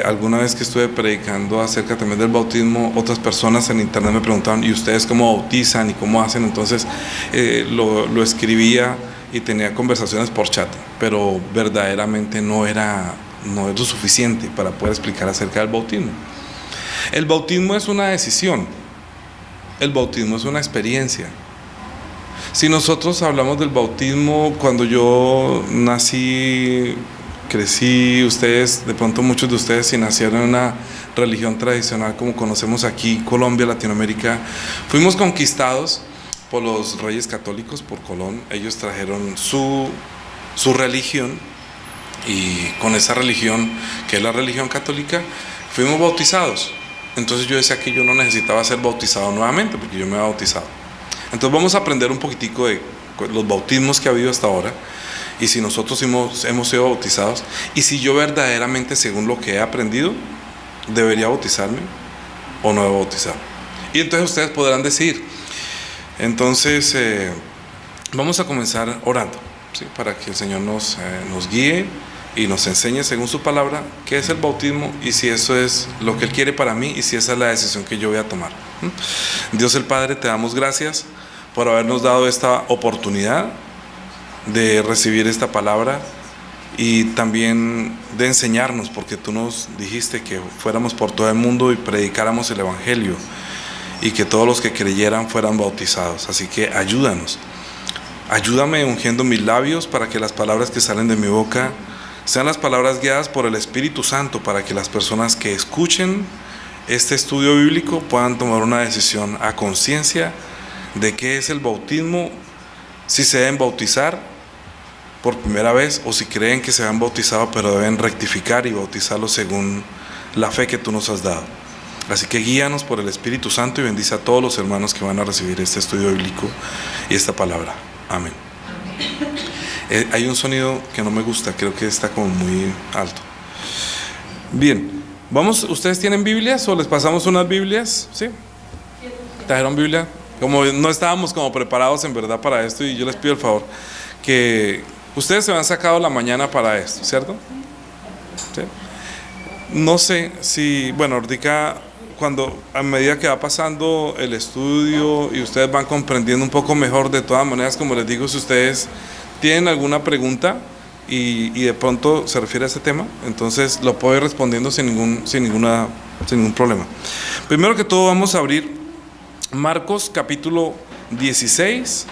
Alguna vez que estuve predicando acerca también del bautismo, otras personas en internet me preguntaban, ¿y ustedes cómo bautizan y cómo hacen? Entonces lo escribía y tenía conversaciones por chat, pero verdaderamente no es lo suficiente para poder explicar acerca del bautismo. El bautismo es una decisión, el bautismo es una experiencia. Si nosotros hablamos del bautismo, cuando yo nací, crecí, ustedes, de pronto muchos de ustedes, si nacieron en una religión tradicional como conocemos aquí, Colombia, Latinoamérica, fuimos conquistados por los reyes católicos, por Colón. Ellos trajeron su religión, y con esa religión, que es la religión católica, fuimos bautizados. Entonces yo decía que yo no necesitaba ser bautizado nuevamente, porque yo me había bautizado. Entonces vamos a aprender un poquitico de los bautismos que ha habido hasta ahora, y si nosotros hemos sido bautizados, y si yo verdaderamente, según lo que he aprendido, debería bautizarme o no debo bautizarme. Y entonces ustedes podrán decidir. Entonces vamos a comenzar orando, ¿sí? Para que el Señor nos guíe y nos enseñe según su palabra qué es el bautismo, y si eso es lo que Él quiere para mí, y si esa es la decisión que yo voy a tomar. Dios el Padre, te damos gracias por habernos dado esta oportunidad de recibir esta palabra y también de enseñarnos, porque tú nos dijiste que fuéramos por todo el mundo y predicáramos el Evangelio, y que todos los que creyeran fueran bautizados. Así que ayúdanos, ayúdame ungiendo mis labios para que las palabras que salen de mi boca sean las palabras guiadas por el Espíritu Santo, para que las personas que escuchen este estudio bíblico puedan tomar una decisión a conciencia de qué es el bautismo, si se deben bautizar por primera vez o si creen que se han bautizado pero deben rectificar y bautizarlos según la fe que tú nos has dado. Así que guíanos por el Espíritu Santo y bendice a todos los hermanos que van a recibir este estudio bíblico y esta palabra. Amén. Hay un sonido que no me gusta, creo que está como muy alto. Bien, vamos. ¿Ustedes tienen Biblias o les pasamos unas Biblias? ¿Sí? ¿Trajeron Biblia? Como no estábamos como preparados en verdad para esto, y yo les pido el favor que ustedes se han sacado la mañana para esto, ¿cierto? ¿Sí? No sé si, bueno, ahorita a medida que va pasando el estudio y ustedes van comprendiendo un poco mejor, de todas maneras, como les digo, si ustedes tienen alguna pregunta y de pronto se refiere a este tema, entonces lo puedo ir respondiendo sin ningún problema. Primero que todo vamos a abrir Marcos capítulo 16.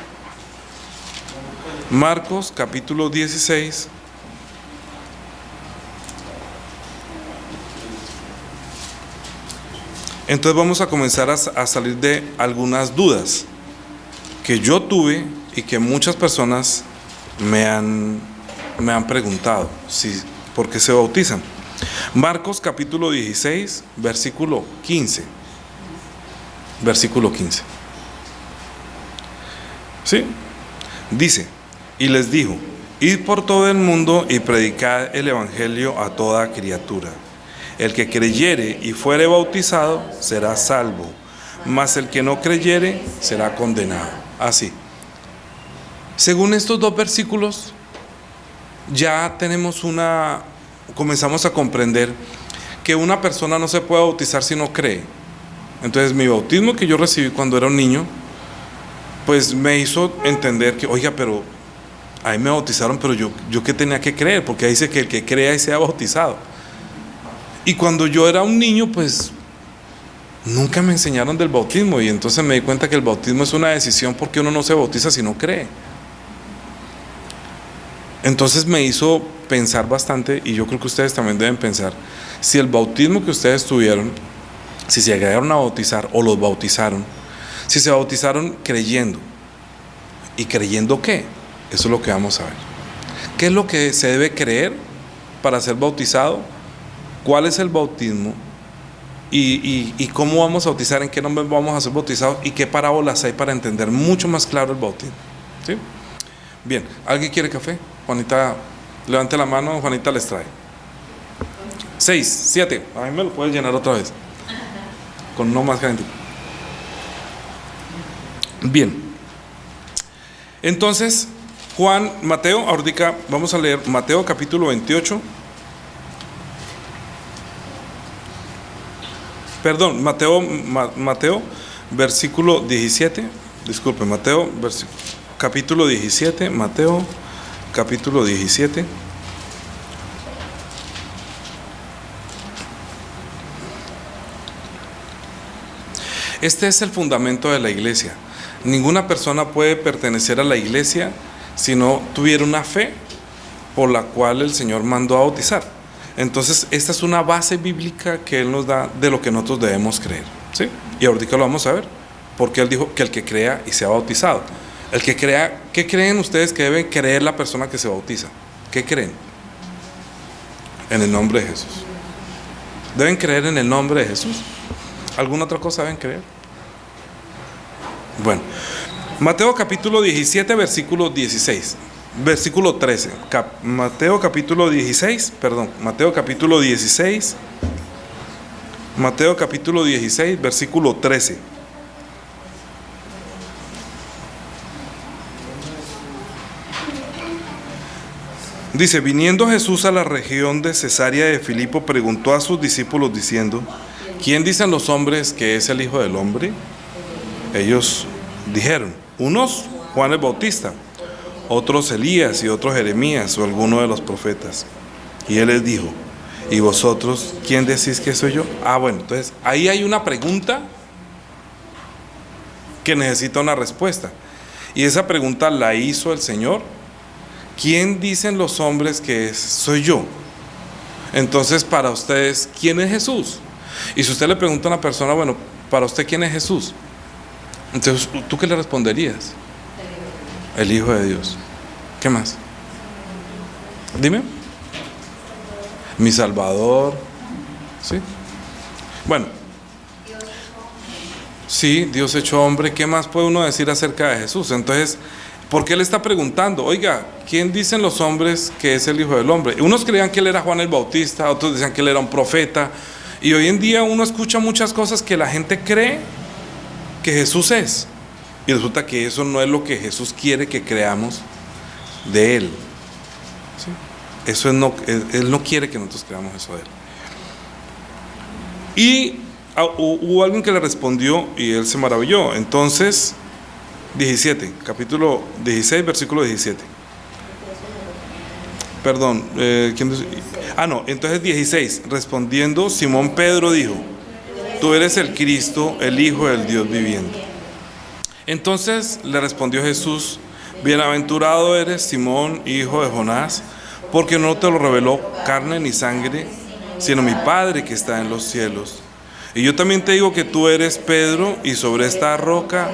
Marcos capítulo 16. Entonces vamos a comenzar a salir de algunas dudas que yo tuve y que muchas personas me han preguntado, ¿por qué se bautizan? Marcos capítulo 16, versículo 15. Versículo 15. ¿Sí? Dice: y les dijo: id por todo el mundo y predicad el evangelio a toda criatura. El que creyere y fuere bautizado será salvo, mas el que no creyere será condenado. Así. Según estos dos versículos, ya comenzamos a comprender que una persona no se puede bautizar si no cree. Entonces mi bautismo que yo recibí cuando era un niño, pues me hizo entender que, oiga, pero ahí me bautizaron, pero yo qué tenía que creer, porque ahí dice que el que crea y sea bautizado. Y cuando yo era un niño, pues nunca me enseñaron del bautismo, y entonces me di cuenta que el bautismo es una decisión, porque uno no se bautiza si no cree. Entonces me hizo pensar bastante, y yo creo que ustedes también deben pensar, si el bautismo que ustedes tuvieron, si se llegaron a bautizar o los bautizaron, si se bautizaron creyendo, ¿y creyendo qué? Eso es lo que vamos a ver. ¿Qué es lo que se debe creer para ser bautizado? ¿Cuál es el bautismo? ¿Y cómo vamos a bautizar? ¿En qué nombre vamos a ser bautizados? ¿Y qué parábolas hay para entender mucho más claro el bautismo? ¿Sí? Bien, ¿alguien quiere café? Juanita, levante la mano, Juanita les trae. 6, 7, a mí me lo puedes llenar otra vez, con no más caliente. Bien, entonces Mateo, ahorita vamos a leer Mateo capítulo 28. Perdón, Mateo, versículo 17. Disculpe, capítulo 17, Mateo, capítulo 17. Este es el fundamento de la iglesia. Ninguna persona puede pertenecer a la iglesia si no tuviera una fe por la cual el Señor mandó a bautizar. Entonces, esta es una base bíblica que Él nos da de lo que nosotros debemos creer, ¿sí? Y ahorita lo vamos a ver, porque Él dijo que el que crea y sea bautizado. El que crea, ¿qué creen ustedes que debe creer la persona que se bautiza? ¿Qué creen? En el nombre de Jesús. ¿Deben creer en el nombre de Jesús? ¿Alguna otra cosa deben creer? Bueno, Mateo capítulo 17, versículo 16, versículo 13. Mateo capítulo 16, versículo 13. Dice: viniendo Jesús a la región de Cesarea de Filipo, preguntó a sus discípulos diciendo: ¿quién dicen los hombres que es el Hijo del Hombre? Ellos dijeron: unos Juan el Bautista, otros Elías, y otros Jeremías o alguno de los profetas. Y él les dijo: ¿y vosotros quién decís que soy yo? Bueno, entonces ahí hay una pregunta que necesita una respuesta, y esa pregunta la hizo el Señor: ¿quién dicen los hombres que soy yo? Entonces, para ustedes, ¿quién es Jesús? Y si usted le pregunta a una persona: bueno, para usted, ¿quién es Jesús? Entonces, ¿tú qué le responderías? El Hijo de Dios. ¿Qué más? Dime. Mi Salvador. ¿Sí? Bueno. Sí, Dios hecho hombre. ¿Qué más puede uno decir acerca de Jesús? Entonces, ¿por qué le está preguntando? Oiga, ¿quién dicen los hombres que es el Hijo del Hombre? Unos creían que él era Juan el Bautista, otros decían que él era un profeta. Y hoy en día uno escucha muchas cosas que la gente cree que Jesús es, y resulta que eso no es lo que Jesús quiere que creamos de Él, ¿sí? Eso Él no quiere que nosotros creamos eso de Él. Y hubo alguien que le respondió y él se maravilló. Entonces, 17, capítulo 16, versículo 17. Perdón, entonces 16, respondiendo Simón Pedro dijo: tú eres el Cristo, el Hijo del Dios viviente. Entonces le respondió Jesús: bienaventurado eres, Simón, hijo de Jonás, porque no te lo reveló carne ni sangre, sino mi Padre que está en los cielos. Y yo también te digo que tú eres Pedro, y sobre esta roca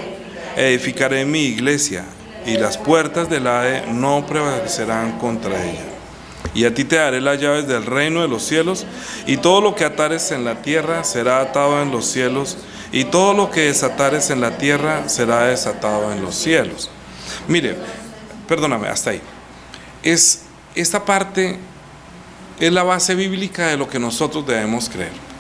edificaré mi iglesia, y las puertas del Hades no prevalecerán contra ella. Y a ti te daré las llaves del reino de los cielos, y todo lo que atares en la tierra será atado en los cielos, y todo lo que desatares en la tierra será desatado en los cielos. Mire, perdóname, hasta ahí. Esta parte es la base bíblica de lo que nosotros debemos creer.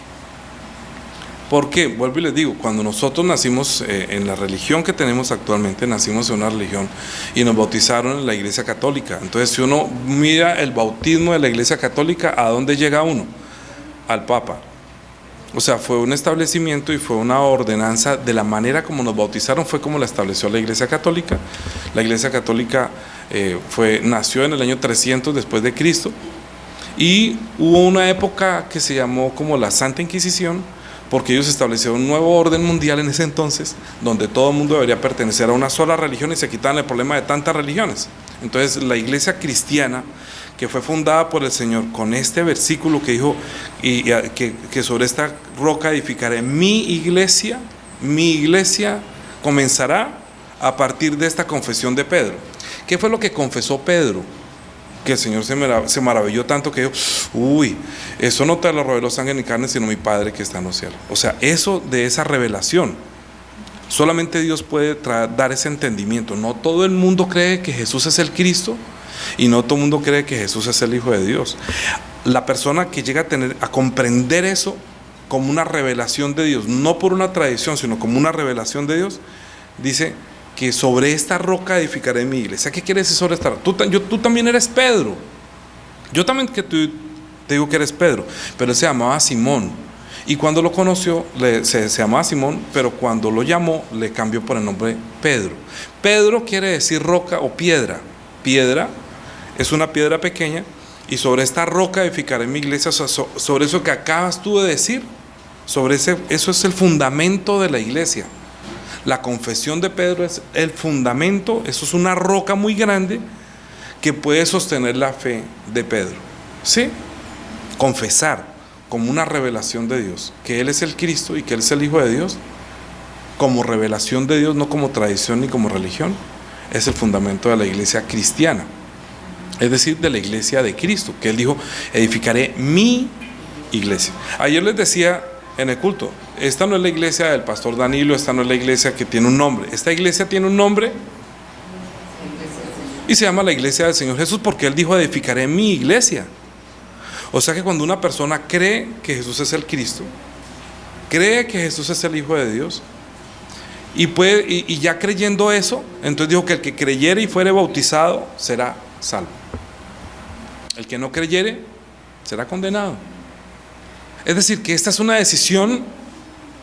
¿Por qué? Vuelvo y les digo, cuando nosotros nacimos en la religión que tenemos actualmente, nacimos en una religión y nos bautizaron en la Iglesia Católica. Entonces, si uno mira el bautismo de la Iglesia Católica, ¿a dónde llega uno? Al Papa. O sea, fue un establecimiento y fue una ordenanza de la manera como nos bautizaron, fue como la estableció la Iglesia Católica. La Iglesia Católica nació en el año 300 después de Cristo, y hubo una época que se llamó como la Santa Inquisición, porque ellos establecieron un nuevo orden mundial en ese entonces, donde todo el mundo debería pertenecer a una sola religión y se quitaban el problema de tantas religiones. Entonces la iglesia cristiana, que fue fundada por el Señor con este versículo que dijo, que sobre esta roca edificaré mi iglesia comenzará a partir de esta confesión de Pedro. ¿Qué fue lo que confesó Pedro? Que el Señor se maravilló tanto que dijo: eso no te lo reveló sangre ni carne, sino mi Padre que está en los cielos. O sea, de esa revelación solamente Dios puede dar ese entendimiento. No todo el mundo cree que Jesús es el Cristo, y no todo el mundo cree que Jesús es el Hijo de Dios. La persona que llega a comprender eso como una revelación de Dios, no por una tradición, sino como una revelación de Dios, dice que sobre esta roca edificaré mi iglesia. ¿Qué quiere decir sobre esta roca? Tú también eres Pedro. Yo también te digo que eres Pedro, pero él se llamaba Simón. Y cuando lo conoció, se llamaba Simón, pero cuando lo llamó, le cambió por el nombre Pedro. Pedro quiere decir roca o piedra. Piedra es una piedra pequeña, y sobre esta roca edificaré mi iglesia. O sea, sobre eso que acabas tú de decir, eso es el fundamento de la iglesia. La confesión de Pedro es el fundamento. Eso es una roca muy grande que puede sostener la fe de Pedro. ¿Sí? Confesar como una revelación de Dios, que Él es el Cristo y que Él es el Hijo de Dios, como revelación de Dios, no como tradición ni como religión, es el fundamento de la iglesia cristiana, es decir, de la iglesia de Cristo, que Él dijo, edificaré mi iglesia. Ayer les decía en el culto, esta no es la iglesia del pastor Danilo, esta no es la iglesia que tiene un nombre, esta iglesia tiene un nombre y se llama la iglesia del Señor Jesús, porque Él dijo, edificaré mi iglesia. O sea que cuando una persona cree que Jesús es el Cristo, cree que Jesús es el Hijo de Dios, y ya creyendo eso, entonces dijo que el que creyere y fuere bautizado será salvo. El que no creyere será condenado. Es decir, que esta es una decisión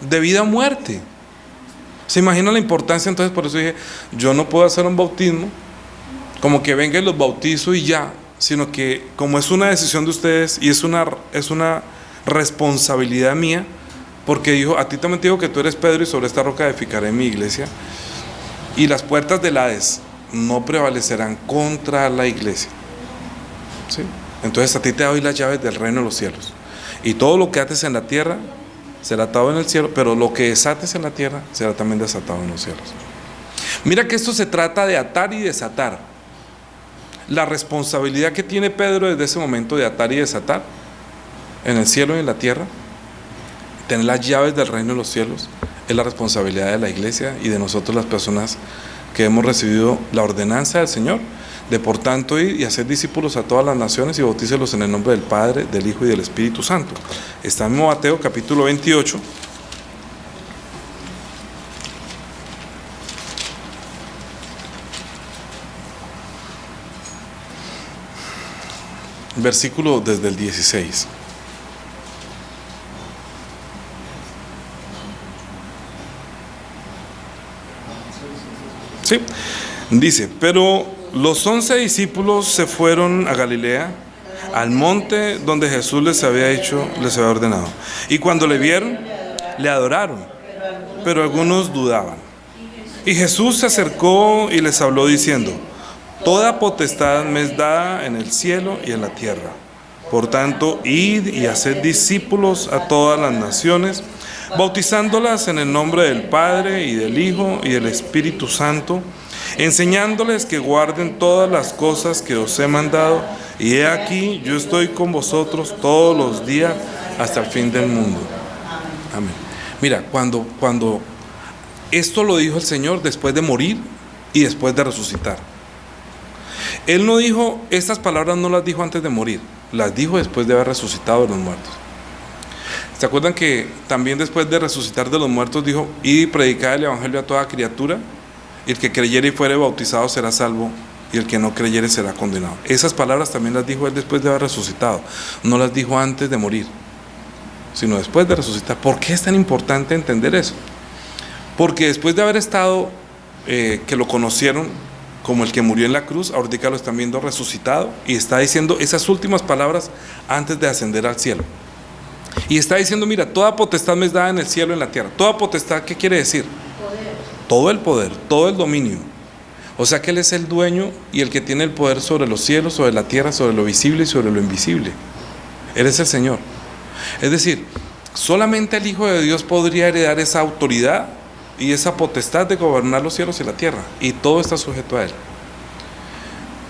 de vida o muerte. ¿Se imagina la importancia? Entonces por eso dije, yo no puedo hacer un bautismo como que venga y los bautizo y ya, sino que como es una decisión de ustedes y es una responsabilidad mía, porque dijo, a ti también te digo que tú eres Pedro y sobre esta roca edificaré mi iglesia, y las puertas del Hades no prevalecerán contra la iglesia. ¿Sí? Entonces a ti te doy las llaves del reino de los cielos, y todo lo que ates en la tierra será atado en el cielo, pero lo que desates en la tierra será también desatado en los cielos. Mira que esto se trata de atar y desatar. La responsabilidad que tiene Pedro desde ese momento de atar y desatar en el cielo y en la tierra, tener las llaves del reino de los cielos, es la responsabilidad de la iglesia y de nosotros las personas que hemos recibido la ordenanza del Señor de por tanto ir y hacer discípulos a todas las naciones y bautícelos en el nombre del Padre, del Hijo y del Espíritu Santo. Está en Mateo capítulo 28. Versículo desde el 16. Sí, dice, pero los 11 discípulos se fueron a Galilea, al monte donde Jesús les había ordenado. Y cuando le vieron, le adoraron, pero algunos dudaban. Y Jesús se acercó y les habló diciendo, toda potestad me es dada en el cielo y en la tierra. Por tanto, id y haced discípulos a todas las naciones, bautizándolas en el nombre del Padre y del Hijo y del Espíritu Santo, enseñándoles que guarden todas las cosas que os he mandado, y he aquí, yo estoy con vosotros todos los días hasta el fin del mundo. Amén. Mira, cuando esto lo dijo el Señor después de morir y después de resucitar. Él no dijo, estas palabras no las dijo antes de morir, las dijo después de haber resucitado de los muertos. ¿Se acuerdan que también después de resucitar de los muertos dijo, id y predicad el evangelio a toda criatura? Y el que creyere y fuere bautizado será salvo, y el que no creyere será condenado. Esas palabras también las dijo él después de haber resucitado, no las dijo antes de morir, sino después de resucitar. ¿Por qué es tan importante entender eso? Porque después de haber estado, que lo conocieron como el que murió en la cruz, ahorita lo están viendo resucitado, y está diciendo esas últimas palabras antes de ascender al cielo. Y está diciendo, mira, toda potestad me es dada en el cielo y en la tierra. Toda potestad, ¿qué quiere decir? Todo el poder, todo el dominio. O sea que Él es el dueño y el que tiene el poder sobre los cielos, sobre la tierra, sobre lo visible y sobre lo invisible. Él es el Señor. Es decir, solamente el Hijo de Dios podría heredar esa autoridad y esa potestad de gobernar los cielos y la tierra, y todo está sujeto a Él.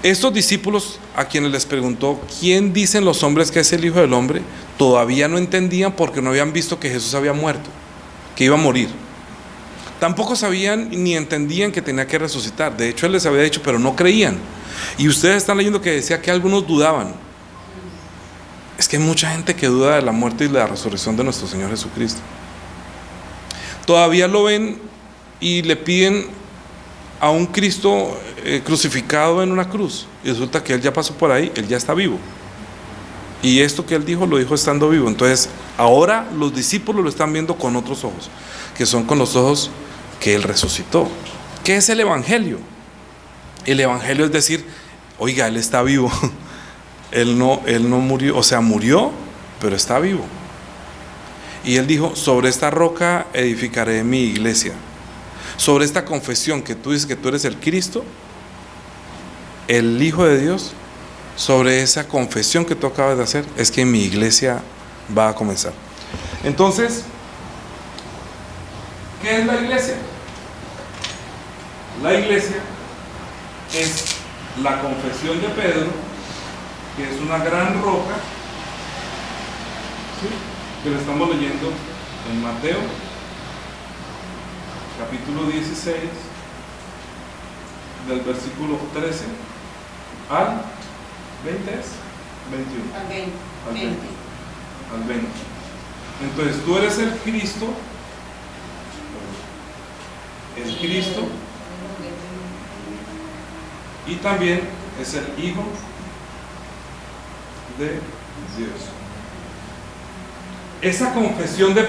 Estos discípulos a quienes les preguntó, ¿quién dicen los hombres que es el Hijo del Hombre? Todavía no entendían, porque no habían visto que Jesús había muerto, que iba a morir. Tampoco sabían ni entendían que tenía que resucitar. De hecho, Él les había dicho, pero no creían. Y ustedes están leyendo que decía que algunos dudaban. Es que hay mucha gente que duda de la muerte y de la resurrección de nuestro Señor Jesucristo. Todavía lo ven y le piden a un Cristo crucificado en una cruz, y resulta que Él ya pasó por ahí, Él ya está vivo. Y esto que él dijo, lo dijo estando vivo. Entonces, ahora los discípulos lo están viendo con otros ojos, que son con los ojos que él resucitó. ¿Qué es el evangelio? El evangelio es decir, oiga, él está vivo. Él no murió, o sea, murió, pero está vivo. Y él dijo, sobre esta roca edificaré mi iglesia. Sobre esta confesión que tú dices que tú eres el Cristo, el Hijo de Dios, sobre esa confesión que tú acabas de hacer, es que mi iglesia va a comenzar. Entonces, ¿qué es la iglesia? La iglesia es la confesión de Pedro, que es una gran roca, ¿sí?, que le estamos leyendo en Mateo, capítulo 16, del versículo 13 al 20 es 21. Al 20. Al 20. Al 20. Entonces tú eres el Cristo. El Cristo. Y también es el Hijo de Dios. Esa confesión de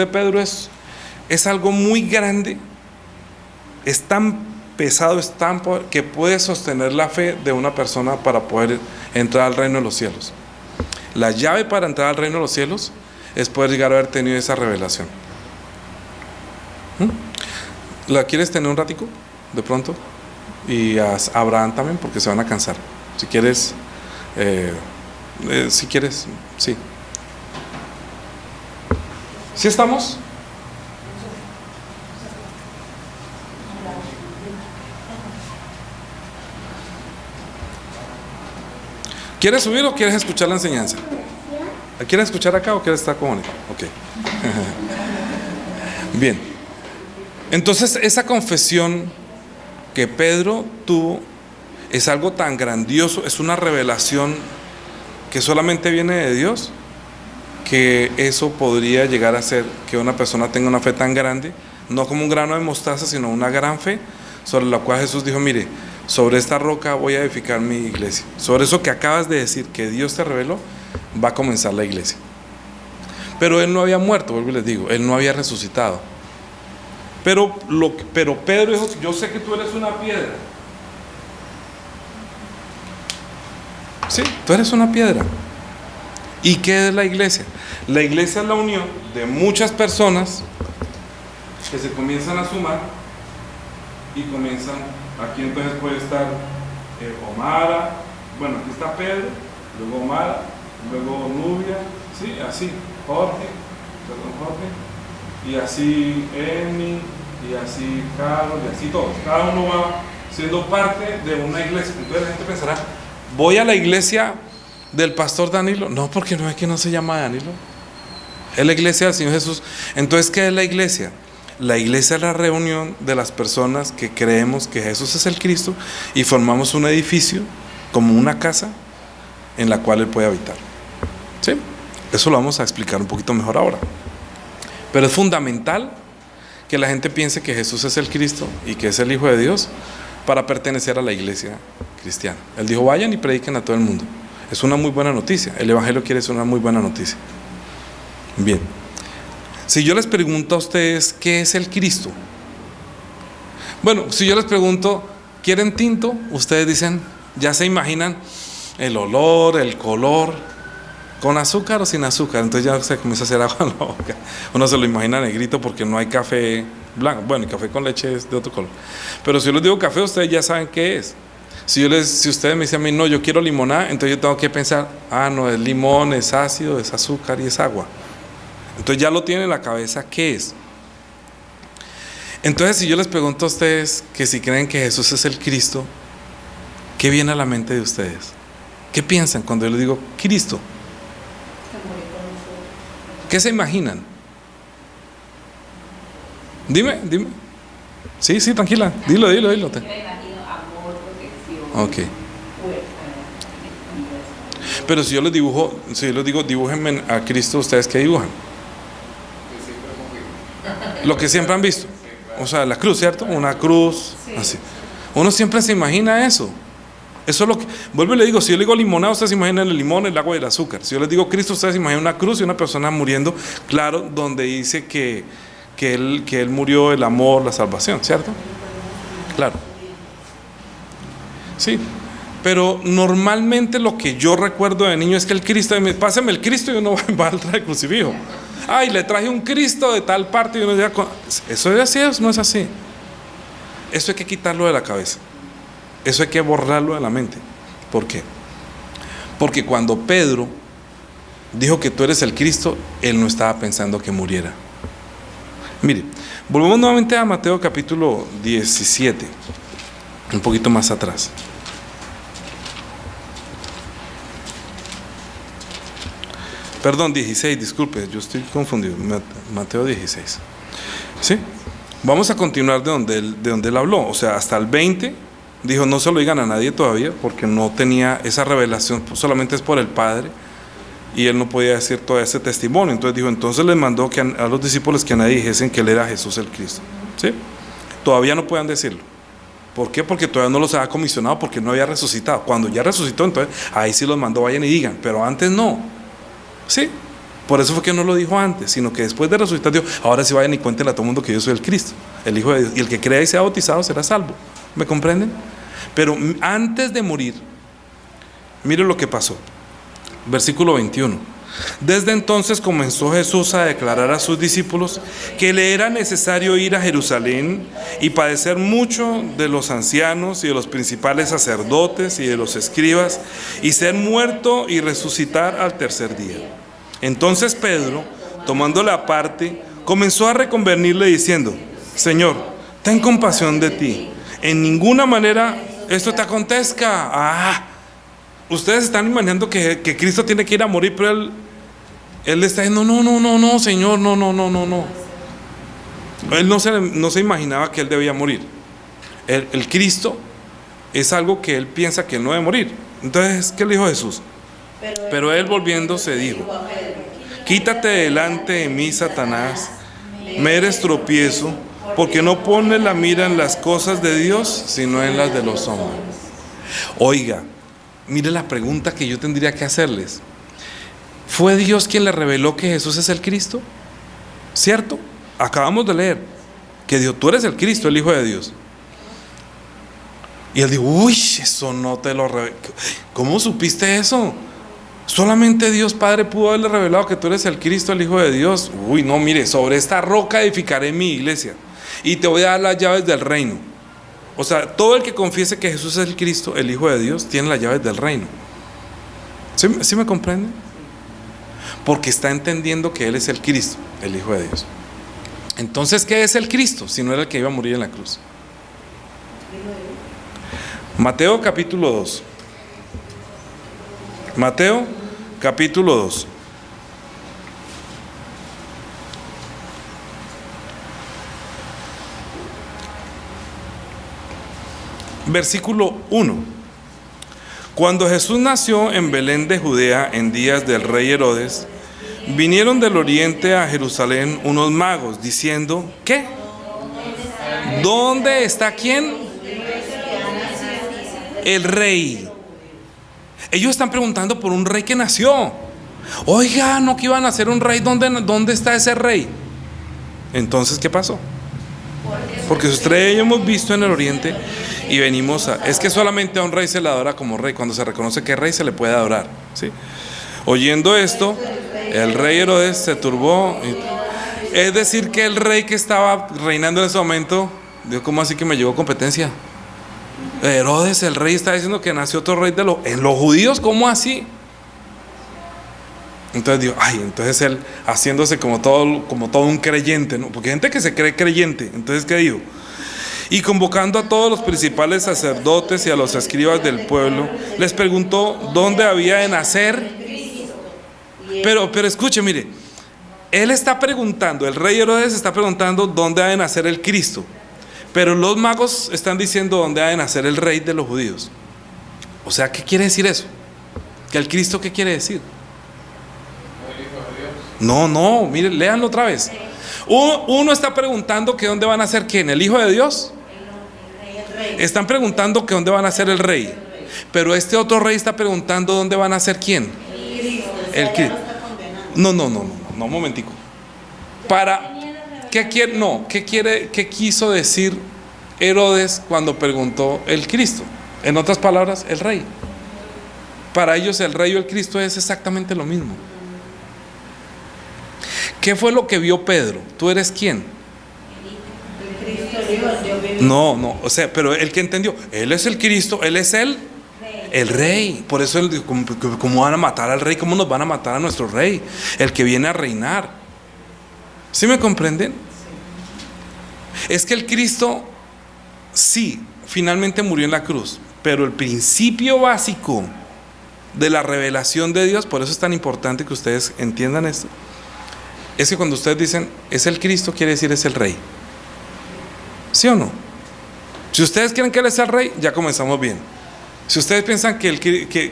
Pedro, es algo muy grande. Es tan pesado, es tan que puede sostener la fe de una persona para poder entrar al reino de los cielos. La llave para entrar al reino de los cielos es poder llegar a haber tenido esa revelación. ¿La quieres tener un ratico de pronto? Y a Abraham también, porque se van a cansar. Si quieres, sí. ¿Sí estamos? ¿Quieres subir o quieres escuchar la enseñanza? ¿Quieres escuchar acá o quieres estar conectado? Ok. Bien. Entonces, esa confesión que Pedro tuvo es algo tan grandioso, es una revelación que solamente viene de Dios, que eso podría llegar a ser que una persona tenga una fe tan grande, no como un grano de mostaza, sino una gran fe, sobre la cual Jesús dijo, mire, sobre esta roca voy a edificar mi iglesia. Sobre eso que acabas de decir, que Dios te reveló, va a comenzar la iglesia. Pero él no había muerto, vuelvo y les digo, él no había resucitado. Pero Pedro dijo, yo sé que tú eres una piedra. Sí, tú eres una piedra. ¿Y qué es la iglesia? La iglesia es la unión de muchas personas que se comienzan a sumar y comienzan, aquí entonces puede estar Omara, bueno, aquí está Pedro, luego Omara, luego Nubia, sí, así, Jorge, y así Emi, y así Carlos, y así todos. Cada uno va siendo parte de una iglesia. Entonces la gente pensará, voy a la iglesia del pastor Danilo. No, porque no es que no se llama Danilo. Es la iglesia del Señor Jesús. Entonces, ¿qué es la iglesia? La iglesia es la reunión de las personas que creemos que Jesús es el Cristo y formamos un edificio como una casa en la cual Él puede habitar. ¿Sí? Eso lo vamos a explicar un poquito mejor ahora. Pero es fundamental que la gente piense que Jesús es el Cristo y que es el Hijo de Dios para pertenecer a la iglesia cristiana. Él dijo, vayan y prediquen a todo el mundo. Es una muy buena noticia. El evangelio quiere ser una muy buena noticia. Bien. Si yo les pregunto a ustedes, ¿qué es el Cristo? Bueno, si yo les pregunto, ¿quieren tinto? Ustedes dicen, ya se imaginan el olor, el color, con azúcar o sin azúcar. Entonces ya se comienza a hacer agua en la boca. Uno se lo imagina negrito porque no hay café blanco. Bueno, el café con leche es de otro color. Pero si yo les digo café, ustedes ya saben qué es. Si ustedes me dicen a mí, no, yo quiero limonada, entonces yo tengo que pensar, no, es limón, es ácido, es azúcar y es agua. Entonces ya lo tienen en la cabeza, ¿qué es? Entonces si yo les pregunto a ustedes que si creen que Jesús es el Cristo, ¿qué viene a la mente de ustedes? ¿Qué piensan cuando yo les digo Cristo? ¿Qué se imaginan? Dime. Sí, tranquila, dilo. Ok. Pero si yo les digo dibújenme a Cristo, ¿ustedes qué dibujan? Lo que siempre han visto. O sea, la cruz, ¿cierto? Una cruz, así. Uno siempre se imagina eso. Eso es lo que, vuelvo y le digo, si yo le digo limonada, ustedes se imaginan el limón, el agua y el azúcar. Si yo les digo Cristo, ustedes se imaginan una cruz y una persona muriendo, claro, donde dice que él murió, el amor, la salvación, ¿cierto? Claro. Sí, pero normalmente lo que yo recuerdo de niño es que el Cristo, pásame el Cristo y uno va al traer el crucifijo. Ay, le traje un Cristo de tal parte y uno ya, ¿eso es así o no es así? Eso hay que quitarlo de la cabeza. Eso hay que borrarlo de la mente. ¿Por qué? Porque cuando Pedro dijo que tú eres el Cristo, él no estaba pensando que muriera. Mire, volvemos nuevamente a Mateo capítulo 17, un poquito más atrás. Perdón, 16, disculpe, yo estoy confundido. Mateo 16. ¿Sí? Vamos a continuar de donde él habló, o sea, hasta el 20. Dijo, no se lo digan a nadie todavía, porque no tenía esa revelación, solamente es por el Padre, y él no podía decir todo ese testimonio. Entonces dijo, entonces les mandó que a los discípulos que a nadie dijesen que él era Jesús el Cristo. ¿Sí? Todavía no puedan decirlo. ¿Por qué? Porque todavía no los había comisionado, porque no había resucitado. Cuando ya resucitó, entonces ahí sí los mandó, vayan y digan, pero antes no. ¿Sí? Por eso fue que no lo dijo antes, sino que después de resucitar dijo, ahora sí vayan y cuéntenle a todo el mundo que yo soy el Cristo, el Hijo de Dios, y el que crea y sea bautizado será salvo. ¿Me comprenden? Pero antes de morir, mire lo que pasó. Versículo 21. Desde entonces comenzó Jesús a declarar a sus discípulos que le era necesario ir a Jerusalén y padecer mucho de los ancianos y de los principales sacerdotes y de los escribas, y ser muerto y resucitar al tercer día. Entonces Pedro, tomándole aparte, comenzó a reconvenirle diciendo, Señor, ten compasión de ti, en ninguna manera esto te acontezca. Ustedes están imaginando que Cristo tiene que ir a morir, pero él está diciendo, no, Señor, no. Él no se imaginaba que él debía morir. El Cristo es algo que él piensa que él no debe morir. Entonces, ¿qué le dijo Jesús? Pero él volviéndose dijo, quítate delante de mí, Satanás, me eres tropiezo, porque no pones la mira en las cosas de Dios, sino en las de los hombres. Oiga, mire la pregunta que yo tendría que hacerles. ¿Fue Dios quien le reveló que Jesús es el Cristo? ¿Cierto? Acabamos de leer que Dios, tú eres el Cristo, el Hijo de Dios. Y él dijo, uy, eso no te lo reveló. ¿Cómo supiste eso? Solamente Dios Padre pudo haberle revelado que tú eres el Cristo, el Hijo de Dios. Uy, no, mire, sobre esta roca edificaré mi iglesia y te voy a dar las llaves del reino. O sea, todo el que confiese que Jesús es el Cristo, el Hijo de Dios, tiene las llaves del reino. ¿Sí me comprenden? Porque está entendiendo que Él es el Cristo, el Hijo de Dios. Entonces, ¿qué es el Cristo? Si no era el que iba a morir en la cruz. Mateo capítulo 2. Mateo capítulo 2. Versículo 1. Cuando Jesús nació en Belén de Judea en días del rey Herodes, vinieron del oriente a Jerusalén unos magos diciendo, ¿qué? ¿Dónde está quién? El rey. Ellos están preguntando por un rey que nació. Oiga, no que iban a nacer un rey, ¿dónde está ese rey? Entonces, ¿qué pasó? Porque su estrella hemos visto en el oriente y venimos es que solamente a un rey se le adora como rey. Cuando se reconoce que es rey se le puede adorar, ¿sí? Oyendo esto, el rey Herodes se turbó. Es decir, que el rey que estaba reinando en ese momento dijo, ¿cómo así que me llegó competencia? Herodes, el rey, está diciendo que nació otro rey en los judíos, ¿cómo así? Entonces digo, entonces él haciéndose como todo un creyente, ¿no? Porque hay gente que se cree creyente. Entonces, ¿qué dijo? Y convocando a todos los principales sacerdotes y a los escribas del pueblo, les preguntó dónde había de nacer. Pero escuche, mire, él está preguntando, el rey Herodes está preguntando dónde ha de nacer el Cristo, pero los magos están diciendo dónde ha de nacer el rey de los judíos. O sea, ¿qué quiere decir eso? ¿Que el Cristo qué quiere decir? No, mire, léanlo otra vez. Uno está preguntando que dónde van a nacer quién, el Hijo de Dios. Están preguntando que dónde van a nacer el rey. Pero este otro rey está preguntando dónde van a ser quién. El Cristo. No, un momentico. ¿Qué quiso decir Herodes cuando preguntó el Cristo? En otras palabras, el rey. Para ellos el rey o el Cristo es exactamente lo mismo. ¿Qué fue lo que vio Pedro? ¿Tú eres quién? No, o sea, pero el que entendió, él es el Cristo, él es el rey. Por eso él dijo, ¿cómo van a matar al rey? ¿Cómo nos van a matar a nuestro rey? El que viene a reinar. ¿Sí me comprenden? Es que el Cristo, sí, finalmente murió en la cruz, pero el principio básico de la revelación de Dios, por eso es tan importante que ustedes entiendan esto, es que cuando ustedes dicen es el Cristo, quiere decir es el rey. ¿Sí o no? Si ustedes creen que él es el rey, ya comenzamos bien. Si ustedes piensan que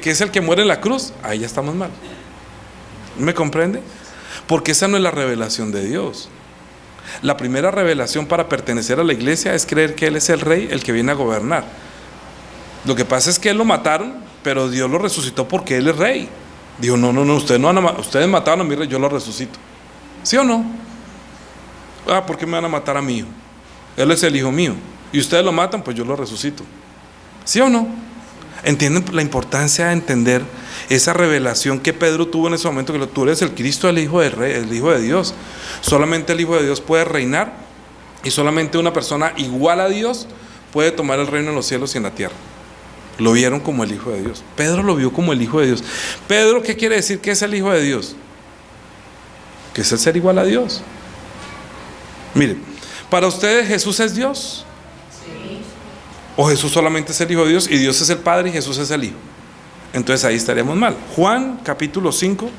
es el que muere en la cruz, ahí ya estamos mal. ¿Me comprende? Porque esa no es la revelación de Dios. La primera revelación para pertenecer a la iglesia es creer que él es el rey, el que viene a gobernar. Lo que pasa es que él lo mataron, pero Dios lo resucitó porque él es rey. Dijo, no, ustedes mataron a mi rey, yo lo resucito. ¿Sí o no? ¿Por qué me van a matar a mí? Él es el hijo mío. Y ustedes lo matan, pues yo lo resucito. ¿Sí o no? ¿Entienden la importancia de entender esa revelación que Pedro tuvo en ese momento? Que tú eres el Cristo, el Hijo del Rey, el Hijo de Dios. Solamente el Hijo de Dios puede reinar, y solamente una persona igual a Dios puede tomar el reino en los cielos y en la tierra. Lo vieron como el Hijo de Dios. Pedro lo vio como el Hijo de Dios. Pedro, ¿qué quiere decir que es el Hijo de Dios? Que es el ser igual a Dios. Miren, para ustedes Jesús es Dios. O Jesús solamente es el Hijo de Dios y Dios es el Padre y Jesús es el Hijo. Entonces ahí estaríamos mal. Juan capítulo 5,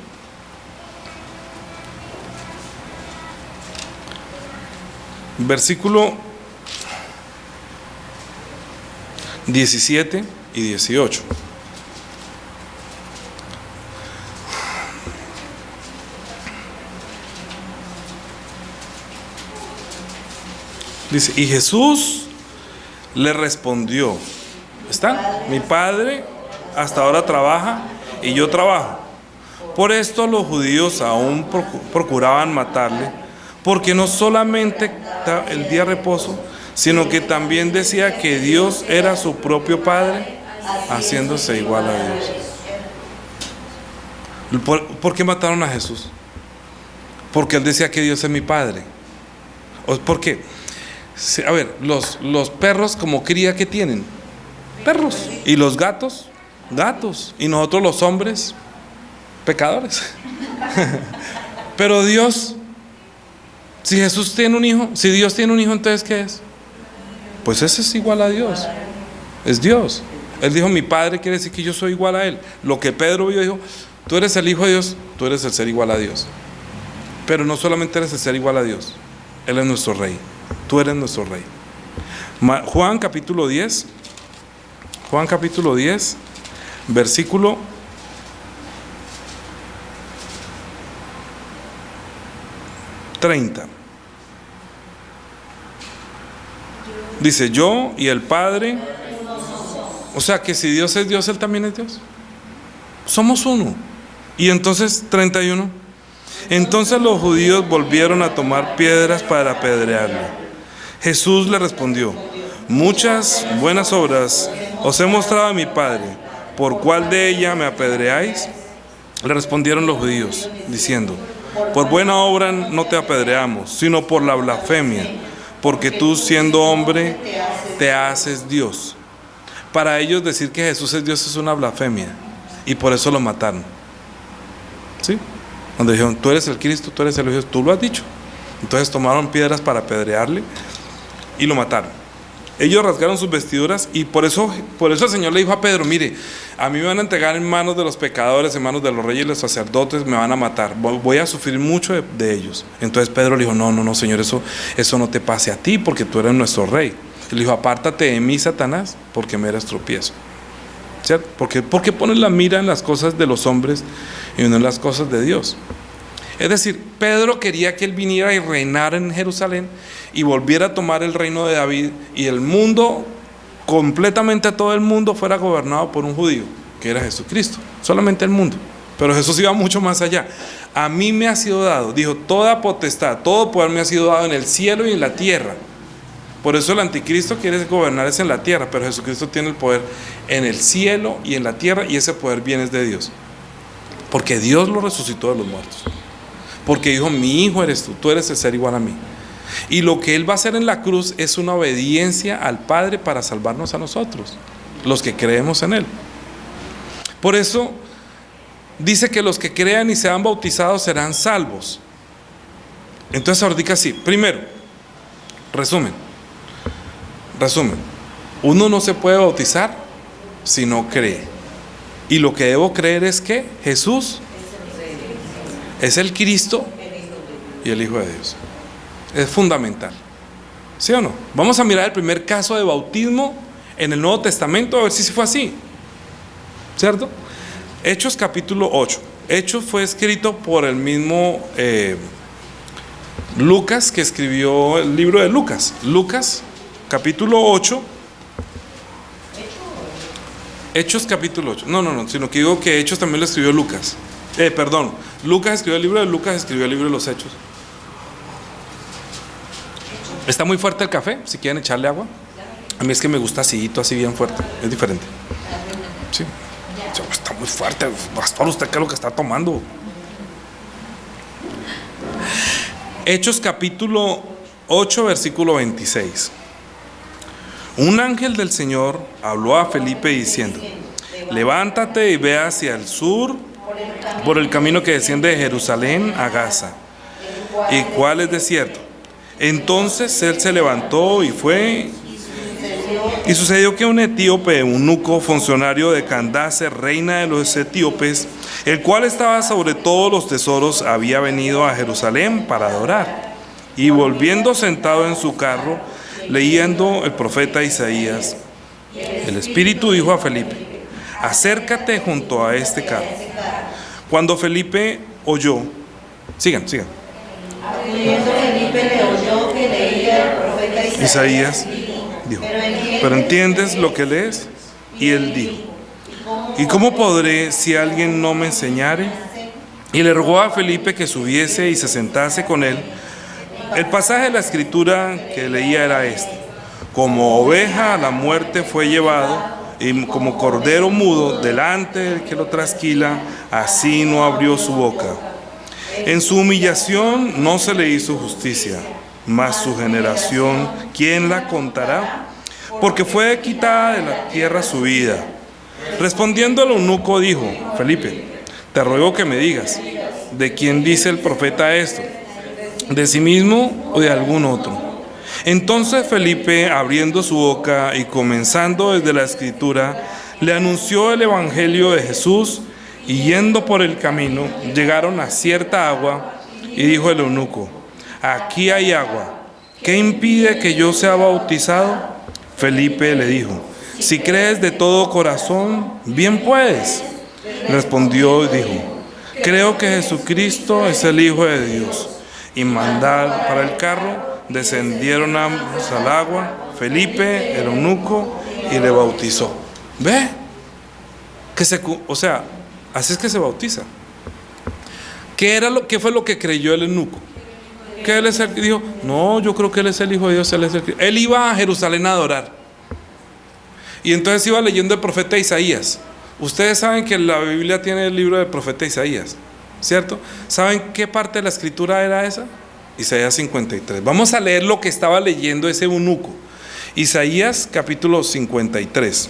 versículo 17 y 18. Dice, y Jesús le respondió, ¿está? Mi Padre hasta ahora trabaja y yo trabajo. Por esto los judíos aún procuraban matarle, porque no solamente el día de reposo, sino que también decía que Dios era su propio Padre, haciéndose igual a Dios. ¿Por qué mataron a Jesús? Porque él decía que Dios es mi Padre. ¿Por qué? A ver, los perros como cría, ¿qué tienen? Perros. Y los gatos, gatos. Y nosotros los hombres, pecadores. Pero Dios, si Jesús tiene un hijo, si Dios tiene un hijo, entonces ¿qué es? Pues ese es igual a Dios. Es Dios. Él dijo, mi Padre, quiere decir que yo soy igual a Él. Lo que Pedro vio, dijo, tú eres el Hijo de Dios, tú eres el ser igual a Dios. Pero no solamente eres el ser igual a Dios, Él es nuestro Rey. Tú eres nuestro Rey. Juan capítulo 10, versículo 30. Dice, yo y el Padre. O sea que si Dios es Dios, Él también es Dios. Somos uno. Y entonces 31. Entonces los judíos volvieron a tomar piedras para apedrearle. Jesús le respondió, muchas buenas obras os he mostrado a mi Padre, ¿por cuál de ellas me apedreáis? Le respondieron los judíos, diciendo, por buena obra no te apedreamos, sino por la blasfemia, porque tú siendo hombre te haces Dios. Para ellos decir que Jesús es Dios es una blasfemia, y por eso lo mataron. ¿Sí? Cuando dijeron, tú eres el Cristo, tú eres el Hijo de Dios, tú lo has dicho. Entonces tomaron piedras para apedrearle y lo mataron. Ellos rasgaron sus vestiduras y por eso el Señor le dijo a Pedro, mire, a mí me van a entregar en manos de los pecadores, en manos de los reyes y los sacerdotes, me van a matar, voy a sufrir mucho de ellos. Entonces Pedro le dijo, no, Señor, eso no te pase a ti porque tú eres nuestro rey. Él le dijo, apártate de mí, Satanás, porque me eres tropiezo. ¿Cierto? ¿Por qué pones la mira en las cosas de los hombres y no en las cosas de Dios? Es decir, Pedro quería que él viniera y reinara en Jerusalén y volviera a tomar el reino de David y el mundo completamente todo el mundo fuera gobernado por un judío, que era Jesucristo, solamente el mundo. Pero Jesús iba mucho más allá. A mí me ha sido dado, dijo, toda potestad, todo poder me ha sido dado en el cielo y en la tierra. Por eso el anticristo quiere gobernar es en la tierra, pero Jesucristo tiene el poder en el cielo y en la tierra, y ese poder viene de Dios. Porque Dios lo resucitó de los muertos. Porque dijo, mi hijo eres tú eres el ser igual a mí. Y lo que Él va a hacer en la cruz es una obediencia al Padre para salvarnos a nosotros, los que creemos en Él. Por eso dice que los que crean y sean bautizados serán salvos. Entonces ahorita sí, primero, resumen, uno no se puede bautizar si no cree. Y lo que debo creer es que Jesús es el Cristo y el Hijo de Dios. Es fundamental, ¿sí o no? Vamos a mirar el primer caso de bautismo en el Nuevo Testamento, a ver si fue así, ¿cierto? Hechos capítulo 8. Hechos fue escrito por el mismo Lucas, que escribió el libro de Lucas. Lucas capítulo 8. Hechos capítulo 8. No, sino que digo que Hechos también lo escribió Lucas. Lucas escribió el libro de Lucas, escribió el libro de los Hechos. Está muy fuerte el café, si quieren echarle agua. A mí es que me gusta así bien fuerte, es diferente. Sí. Está muy fuerte, pastor, ¿usted qué es lo que está tomando? Hechos capítulo 8, versículo 26. Un ángel del Señor habló a Felipe diciendo: levántate y ve hacia el sur por el camino que desciende de Jerusalén a Gaza, y cuál es desierto. Entonces él se levantó y fue. Y sucedió que un etíope, eunuco, funcionario de Candace, reina de los etíopes, el cual estaba sobre todos los tesoros, había venido a Jerusalén para adorar. Y volviendo sentado en su carro, leyendo el profeta Isaías, el Espíritu dijo a Felipe: acércate junto a este carro. Cuando Felipe oyó, sigan. Acudiendo Felipe le oyó que leía el profeta Isaías, dijo: ¿pero entiendes lo que lees? Y él dijo: ¿y cómo podré si alguien no me enseñare? Y le rogó a Felipe que subiese y se sentase con él. El pasaje de la escritura que leía era este: como oveja a la muerte fue llevado, y como cordero mudo delante del que lo trasquila, así no abrió su boca. En su humillación no se le hizo justicia, mas su generación, ¿quién la contará? Porque fue quitada de la tierra su vida. Respondiendo el eunuco dijo: Felipe, te ruego que me digas, ¿de quién dice el profeta esto? ¿De sí mismo o de algún otro? Entonces Felipe, abriendo su boca y comenzando desde la escritura, le anunció el evangelio de Jesús. Y yendo por el camino, llegaron a cierta agua, y dijo el eunuco: aquí hay agua, ¿qué impide que yo sea bautizado? Felipe le dijo: si crees de todo corazón, bien puedes. Respondió y dijo: creo que Jesucristo es el Hijo de Dios. Y mandar para el carro, descendieron ambos al agua, Felipe, el eunuco, y le bautizó. ¿Ve? Así es que se bautiza. ¿Qué fue lo que creyó el eunuco? Que él es el que dijo: no, yo creo que él es el Hijo de Dios, él iba a Jerusalén a adorar. Y entonces iba leyendo el profeta Isaías. Ustedes saben que la Biblia tiene el libro del profeta Isaías, ¿cierto? ¿Saben qué parte de la escritura era esa? Isaías 53. Vamos a leer lo que estaba leyendo ese eunuco. Isaías capítulo 53.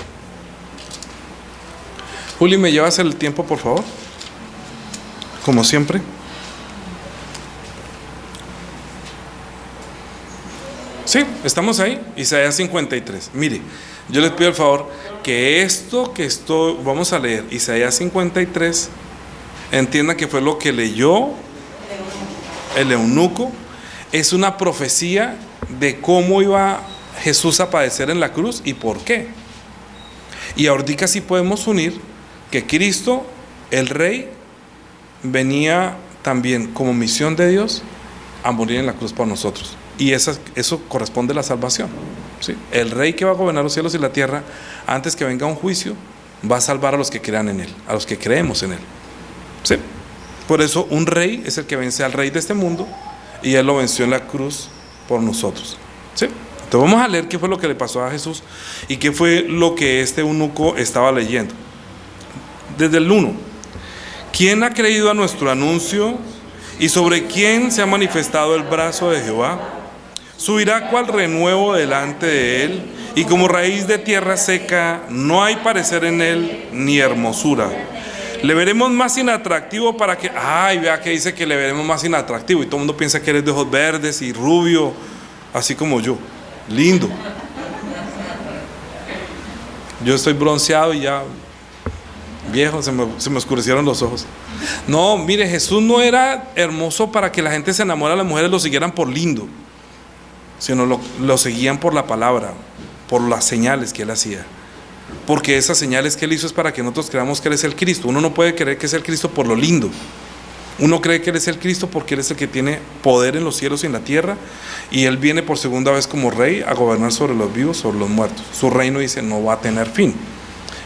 Juli, ¿me llevas el tiempo, por favor? Como siempre. Sí, estamos ahí, Isaías 53. Mire, yo les pido el favor que vamos a leer, Isaías 53, entiendan que fue lo que leyó el eunuco. Es una profecía de cómo iba Jesús a padecer en la cruz y por qué. Y ahorita sí podemos unir que Cristo, el Rey, venía también como misión de Dios a morir en la cruz por nosotros. Y eso corresponde a la salvación. ¿sí? El rey que va a gobernar los cielos y la tierra, antes que venga un juicio, va a salvar a los que crean en él, a los que creemos en él, ¿sí? Por eso un rey es el que vence al rey de este mundo, y él lo venció en la cruz por nosotros, ¿sí? Entonces vamos a leer qué fue lo que le pasó a Jesús y qué fue lo que este eunuco estaba leyendo. Desde el 1: ¿quién ha creído a nuestro anuncio y sobre quién se ha manifestado el brazo de Jehová? Subirá cual renuevo delante de él, y como raíz de tierra seca, no hay parecer en él ni hermosura. Le veremos más inatractivo para que... Ay, vea que dice que le veremos más inatractivo, y todo el mundo piensa que eres de ojos verdes y rubio, así como yo. Lindo. Yo estoy bronceado y ya viejo, se me oscurecieron los ojos. No, mire, Jesús no era hermoso para que la gente se enamorara, las mujeres lo siguieran por lindo, sino lo seguían por la palabra, por las señales que él hacía. Porque esas señales que él hizo es para que nosotros creamos que él es el Cristo. Uno no puede creer que es el Cristo por lo lindo. Uno cree que él es el Cristo porque él es el que tiene poder en los cielos y en la tierra, y él viene por segunda vez como rey a gobernar sobre los vivos, sobre los muertos. Su reino, dice, no va a tener fin.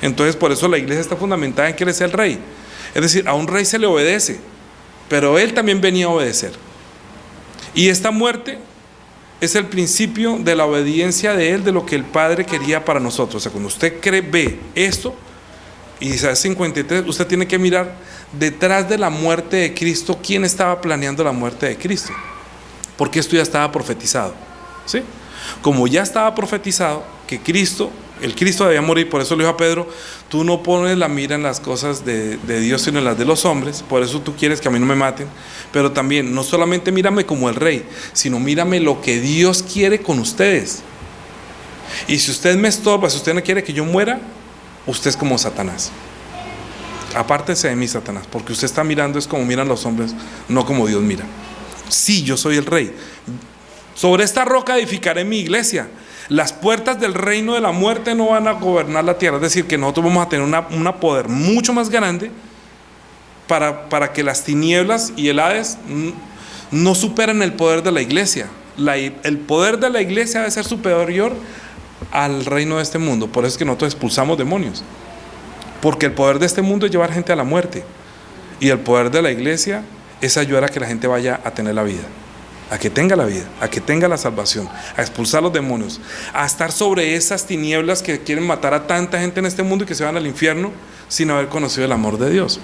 Entonces por eso la iglesia está fundamentada en que él es el rey. Es decir, a un rey se le obedece, pero él también venía a obedecer. Y esta muerte es el principio de la obediencia de él, de lo que el Padre quería para nosotros. O sea, cuando usted ve esto, Isaías 53, usted tiene que mirar detrás de la muerte de Cristo, quién estaba planeando la muerte de Cristo, porque esto ya estaba profetizado, ¿sí? Como ya estaba profetizado que el Cristo debía morir, por eso le dijo a Pedro: tú no pones la mira en las cosas de Dios, sino en las de los hombres. Por eso tú quieres que a mí no me maten, pero también no solamente mírame como el rey, sino mírame lo que Dios quiere con ustedes. Y si usted me estorba, si usted no quiere que yo muera, usted es como Satanás. Apártese de mí, Satanás, porque usted está mirando es como miran los hombres, no como Dios mira. Sí, yo soy el rey. Sobre esta roca edificaré mi iglesia. Las puertas del reino de la muerte no van a gobernar la tierra. Es decir, que nosotros vamos a tener un poder mucho más grande para que las tinieblas y el Hades no superen el poder de la iglesia. El poder de la iglesia debe ser superior al reino de este mundo. Por eso es que nosotros expulsamos demonios, porque el poder de este mundo es llevar gente a la muerte, y el poder de la iglesia es ayudar a que la gente vaya a tener la vida, a que tenga la vida, a que tenga la salvación, a expulsar los demonios, a estar sobre esas tinieblas que quieren matar a tanta gente en este mundo y que se van al infierno sin haber conocido el amor de Dios.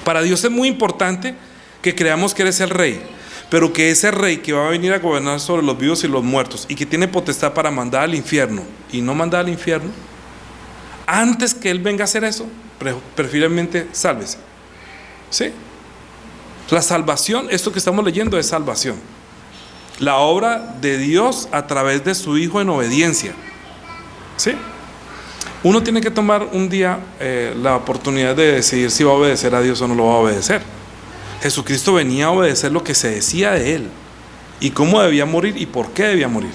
Para Dios es muy importante que creamos que Él es el rey, pero que ese rey que va a venir a gobernar sobre los vivos y los muertos, y que tiene potestad para mandar al infierno y no mandar al infierno, antes que Él venga a hacer eso, preferiblemente sálvese, ¿sí? La salvación, esto que estamos leyendo es salvación, la obra de Dios a través de su Hijo en obediencia, ¿sí? Uno tiene que tomar un día la oportunidad de decidir si va a obedecer a Dios o no lo va a obedecer. Jesucristo venía a obedecer lo que se decía de Él, y cómo debía morir y por qué debía morir.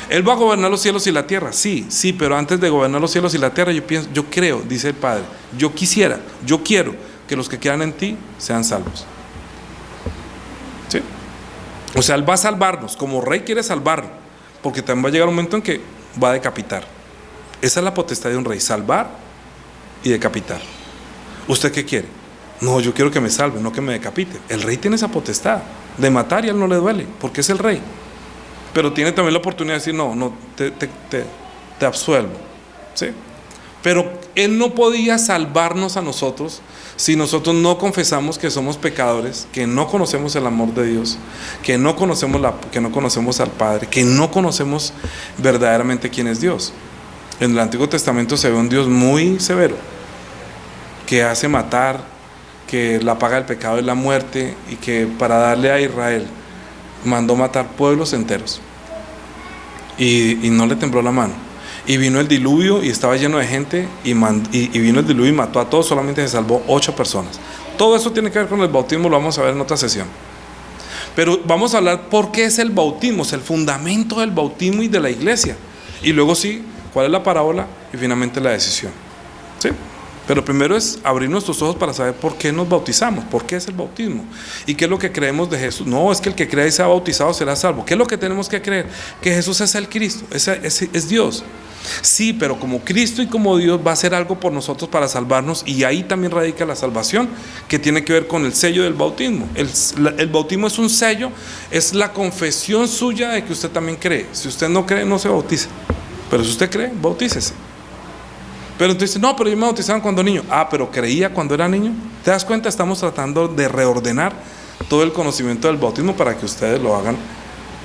Él va a gobernar los cielos y la tierra, sí, pero antes de gobernar los cielos y la tierra, yo creo, dice el Padre, yo quiero que los que quedan en ti sean salvos, ¿sí? O sea, Él va a salvarnos, como rey quiere salvarnos, porque también va a llegar un momento en que va a decapitar. Esa es la potestad de un rey, salvar y decapitar. ¿Usted qué quiere? No, yo quiero que me salve, no que me decapite. El rey tiene esa potestad de matar, y a él no le duele, porque es el rey. Pero tiene también la oportunidad de decir: no, te absuelvo, ¿sí? Pero Él no podía salvarnos a nosotros si nosotros no confesamos que somos pecadores, que no conocemos el amor de Dios, que no conocemos al Padre, que no conocemos verdaderamente quién es Dios. En el Antiguo Testamento se ve un Dios muy severo, que hace matar, que la paga del pecado es la muerte, y que para darle a Israel mandó matar pueblos enteros, y no le tembló la mano. Y vino el diluvio y estaba lleno de gente, y vino el diluvio y mató a todos, solamente se salvó 8 personas. Todo eso tiene que ver con el bautismo, lo vamos a ver en otra sesión. Pero vamos a hablar por qué es el bautismo, es el fundamento del bautismo y de la iglesia. Y luego sí, cuál es la parábola y finalmente la decisión, ¿sí? Pero primero es abrir nuestros ojos para saber por qué nos bautizamos, por qué es el bautismo y qué es lo que creemos de Jesús. No, es que el que crea y sea bautizado será salvo. ¿Qué es lo que tenemos que creer? Que Jesús es el Cristo, es Dios. Sí, pero como Cristo y como Dios va a hacer algo por nosotros para salvarnos, y ahí también radica la salvación, que tiene que ver con el sello del bautismo. El bautismo es un sello, es la confesión suya de que usted también cree. Si usted no cree, no se bautiza, pero si usted cree, bautícese. Pero entonces, no, pero yo me bautizaron cuando niño. Ah, pero creía cuando era niño. ¿Te das cuenta? Estamos tratando de reordenar todo el conocimiento del bautismo para que ustedes lo hagan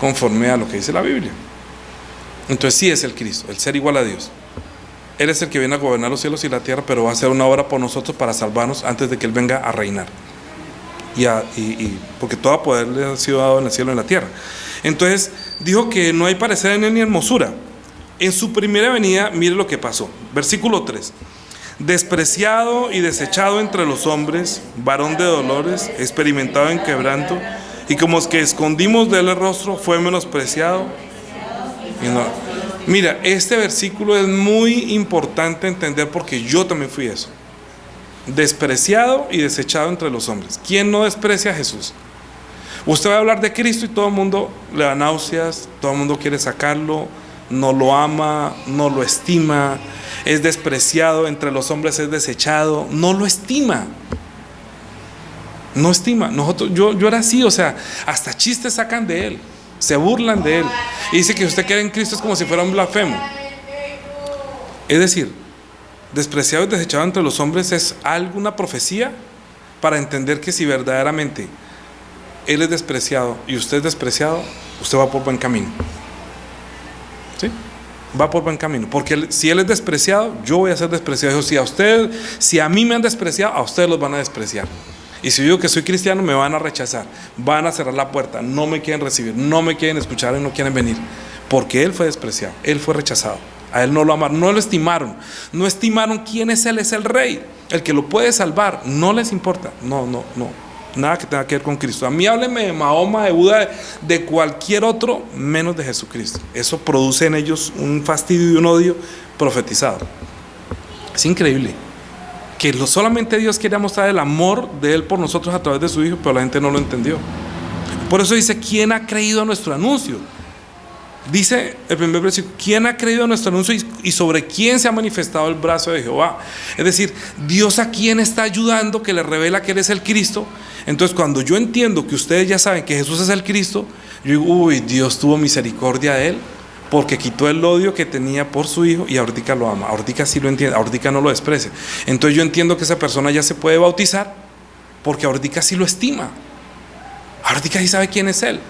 conforme a lo que dice la Biblia. Entonces sí es el Cristo, el ser igual a Dios. Él es el que viene a gobernar los cielos y la tierra, pero va a hacer una obra por nosotros para salvarnos antes de que Él venga a reinar. Porque todo poder le ha sido dado en el cielo y en la tierra. Entonces dijo que no hay parecer en Él ni hermosura. En su primera venida, mire lo que pasó. Versículo 3. Despreciado y desechado entre los hombres, varón de dolores, experimentado en quebranto, y como que escondimos de él el rostro, fue menospreciado. Y no. Mira, este versículo es muy importante entender porque yo también fui eso. Despreciado y desechado entre los hombres. ¿Quién no desprecia a Jesús? Usted va a hablar de Cristo y todo el mundo le da náuseas, todo el mundo quiere sacarlo, no lo ama, no lo estima, es despreciado entre los hombres, es desechado, no lo estima. No estima. Yo era así, o sea, hasta chistes sacan de él, se burlan de él. Y dice que si usted cree en Cristo es como si fuera un blasfemo. Es decir, despreciado y desechado entre los hombres es alguna profecía para entender que si verdaderamente él es despreciado y usted es despreciado, usted va por buen camino. ¿Sí? Va por buen camino, porque si él es despreciado, yo voy a ser despreciado. Si a mí me han despreciado, a ustedes los van a despreciar. Y si yo digo que soy cristiano, me van a rechazar, van a cerrar la puerta, no me quieren recibir, no me quieren escuchar y no quieren venir, porque él fue despreciado, él fue rechazado, a él no lo amaron, no lo estimaron, no estimaron quién es él, es el rey, el que lo puede salvar, no les importa, no, nada que tenga que ver con Cristo. A mí hábleme de Mahoma, de Buda, de cualquier otro, menos de Jesucristo. Eso produce en ellos un fastidio y un odio profetizado. Es increíble que solamente Dios quería mostrar el amor de Él por nosotros a través de su Hijo, pero la gente no lo entendió. Por eso dice, ¿quién ha creído a nuestro anuncio? Dice el primer versículo, ¿quién ha creído a nuestro anuncio y sobre quién se ha manifestado el brazo de Jehová? Es decir, Dios a quién está ayudando, que le revela que Él es el Cristo. Entonces cuando yo entiendo que ustedes ya saben que Jesús es el Cristo, yo digo, uy, Dios tuvo misericordia de Él, porque quitó el odio que tenía por su Hijo y ahorita lo ama, ahorita sí lo entiende, ahorita no lo desprecia. Entonces yo entiendo que esa persona ya se puede bautizar, porque ahorita sí lo estima. Ahorita sí sabe quién es Él.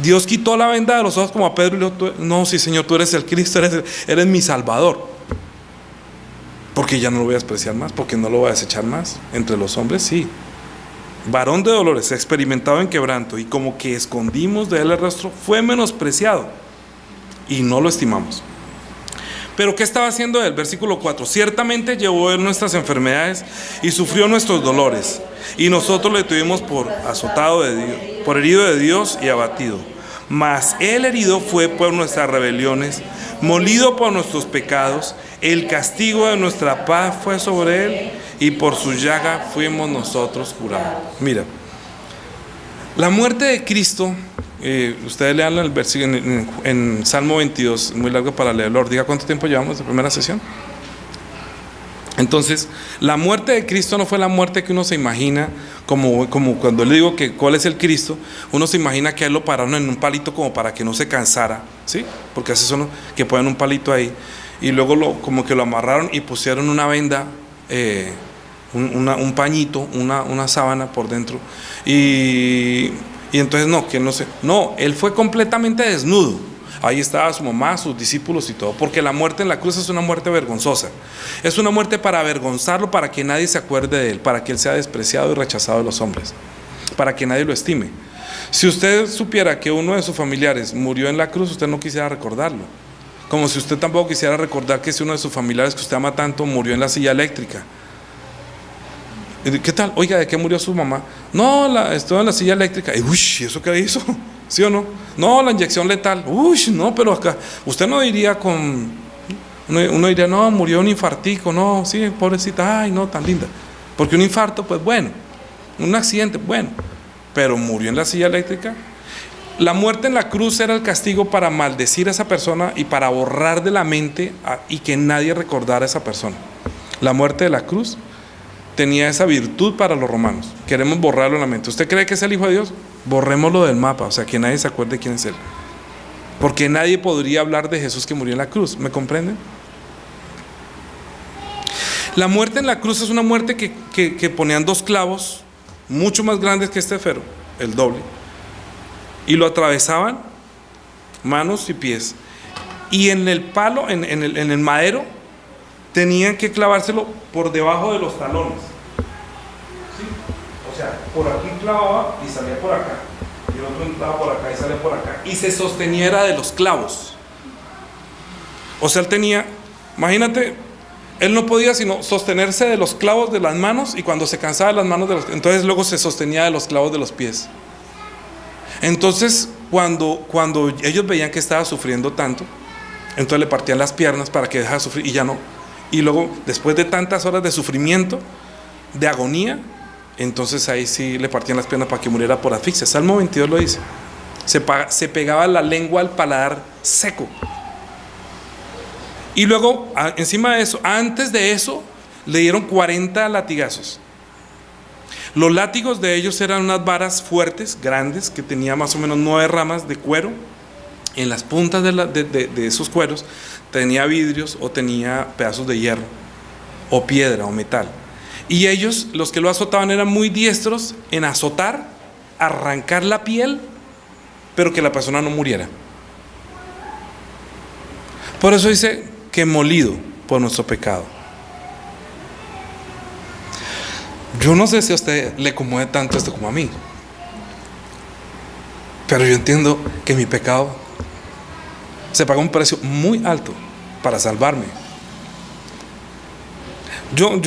Dios quitó la venda de los ojos como a Pedro y le dijo, no, sí Señor, tú eres el Cristo, eres mi Salvador. Porque ya no lo voy a despreciar más, porque no lo voy a desechar más. Entre los hombres sí. Varón de dolores, experimentado en quebranto, y como que escondimos de él el rostro, fue menospreciado y no lo estimamos. Pero ¿qué estaba haciendo él? Versículo 4. Ciertamente llevó él nuestras enfermedades y sufrió nuestros dolores, y nosotros le tuvimos por azotado de Dios, por herido de Dios y abatido. Mas él herido fue por nuestras rebeliones, molido por nuestros pecados. El castigo de nuestra paz fue sobre él, y por su llaga fuimos nosotros curados. Mira, la muerte de Cristo, ustedes lean el versículo en Salmo 22, muy largo para leerlo. Diga cuánto tiempo llevamos de primera sesión. Entonces, la muerte de Cristo no fue la muerte que uno se imagina, como cuando le digo que cuál es el Cristo, uno se imagina que a él lo pararon en un palito como para que no se cansara, ¿sí? Porque así son, que ponen un palito ahí, y luego como que lo amarraron y pusieron una venda, un pañito, una sábana por dentro, y entonces no, él fue completamente desnudo. Ahí estaba su mamá, sus discípulos y todo, porque la muerte en la cruz es una muerte vergonzosa, es una muerte para avergonzarlo, para que nadie se acuerde de él, para que él sea despreciado y rechazado de los hombres, para que nadie lo estime. Si usted supiera que uno de sus familiares murió en la cruz, usted no quisiera recordarlo, como si usted tampoco quisiera recordar que si uno de sus familiares que usted ama tanto murió en la silla eléctrica. ¿Qué tal? Oiga, ¿de qué murió su mamá? No, estuvo en la silla eléctrica. Uy, ¿eso qué hizo? ¿Sí o no? No, la inyección letal. Uy, no, pero acá usted no diría Uno diría, no, murió de un infartico, no, sí, pobrecita, ay, no, tan linda. Porque un infarto, pues bueno, un accidente, bueno, pero murió en la silla eléctrica. La muerte en la cruz era el castigo para maldecir a esa persona y para borrar de la mente y que nadie recordara a esa persona. La muerte de la cruz tenía esa virtud para los romanos. Queremos borrarlo en la mente. ¿Usted cree que es el Hijo de Dios? Borrémoslo del mapa, o sea, que nadie se acuerde quién es Él. Porque nadie podría hablar de Jesús que murió en la cruz, ¿me comprenden? La muerte en la cruz es una muerte que ponían 2 clavos, mucho más grandes que este fero, el doble, y lo atravesaban manos y pies, y en el palo, en el madero, tenían que clavárselo por debajo de los talones, ¿sí? O sea, por aquí clavaba y salía por acá, y el otro entraba por acá y salía por acá, y se sosteniera de los clavos. O sea, él tenía, imagínate, él no podía sino sostenerse de los clavos de las manos, y cuando se cansaba de las manos, entonces luego se sostenía de los clavos de los pies. Entonces, cuando ellos veían que estaba sufriendo tanto, entonces le partían las piernas para que dejara de sufrir y ya no. Y luego, después de tantas horas de sufrimiento, de agonía, entonces ahí sí le partían las piernas para que muriera por asfixia. Salmo 22 lo dice. Se pegaba la lengua al paladar seco. Y luego, encima de eso, antes de eso, le dieron 40 latigazos. Los látigos de ellos eran unas varas fuertes, grandes, que tenía más o menos 9 ramas de cuero. En las puntas de esos cueros tenía vidrios o tenía pedazos de hierro, o piedra, o metal. Y ellos, los que lo azotaban, eran muy diestros en azotar, arrancar la piel, pero que la persona no muriera. Por eso dice que molido por nuestro pecado. Yo no sé si a usted le conmueve tanto esto como a mí, pero yo entiendo que mi pecado se pagó un precio muy alto para salvarme. Yo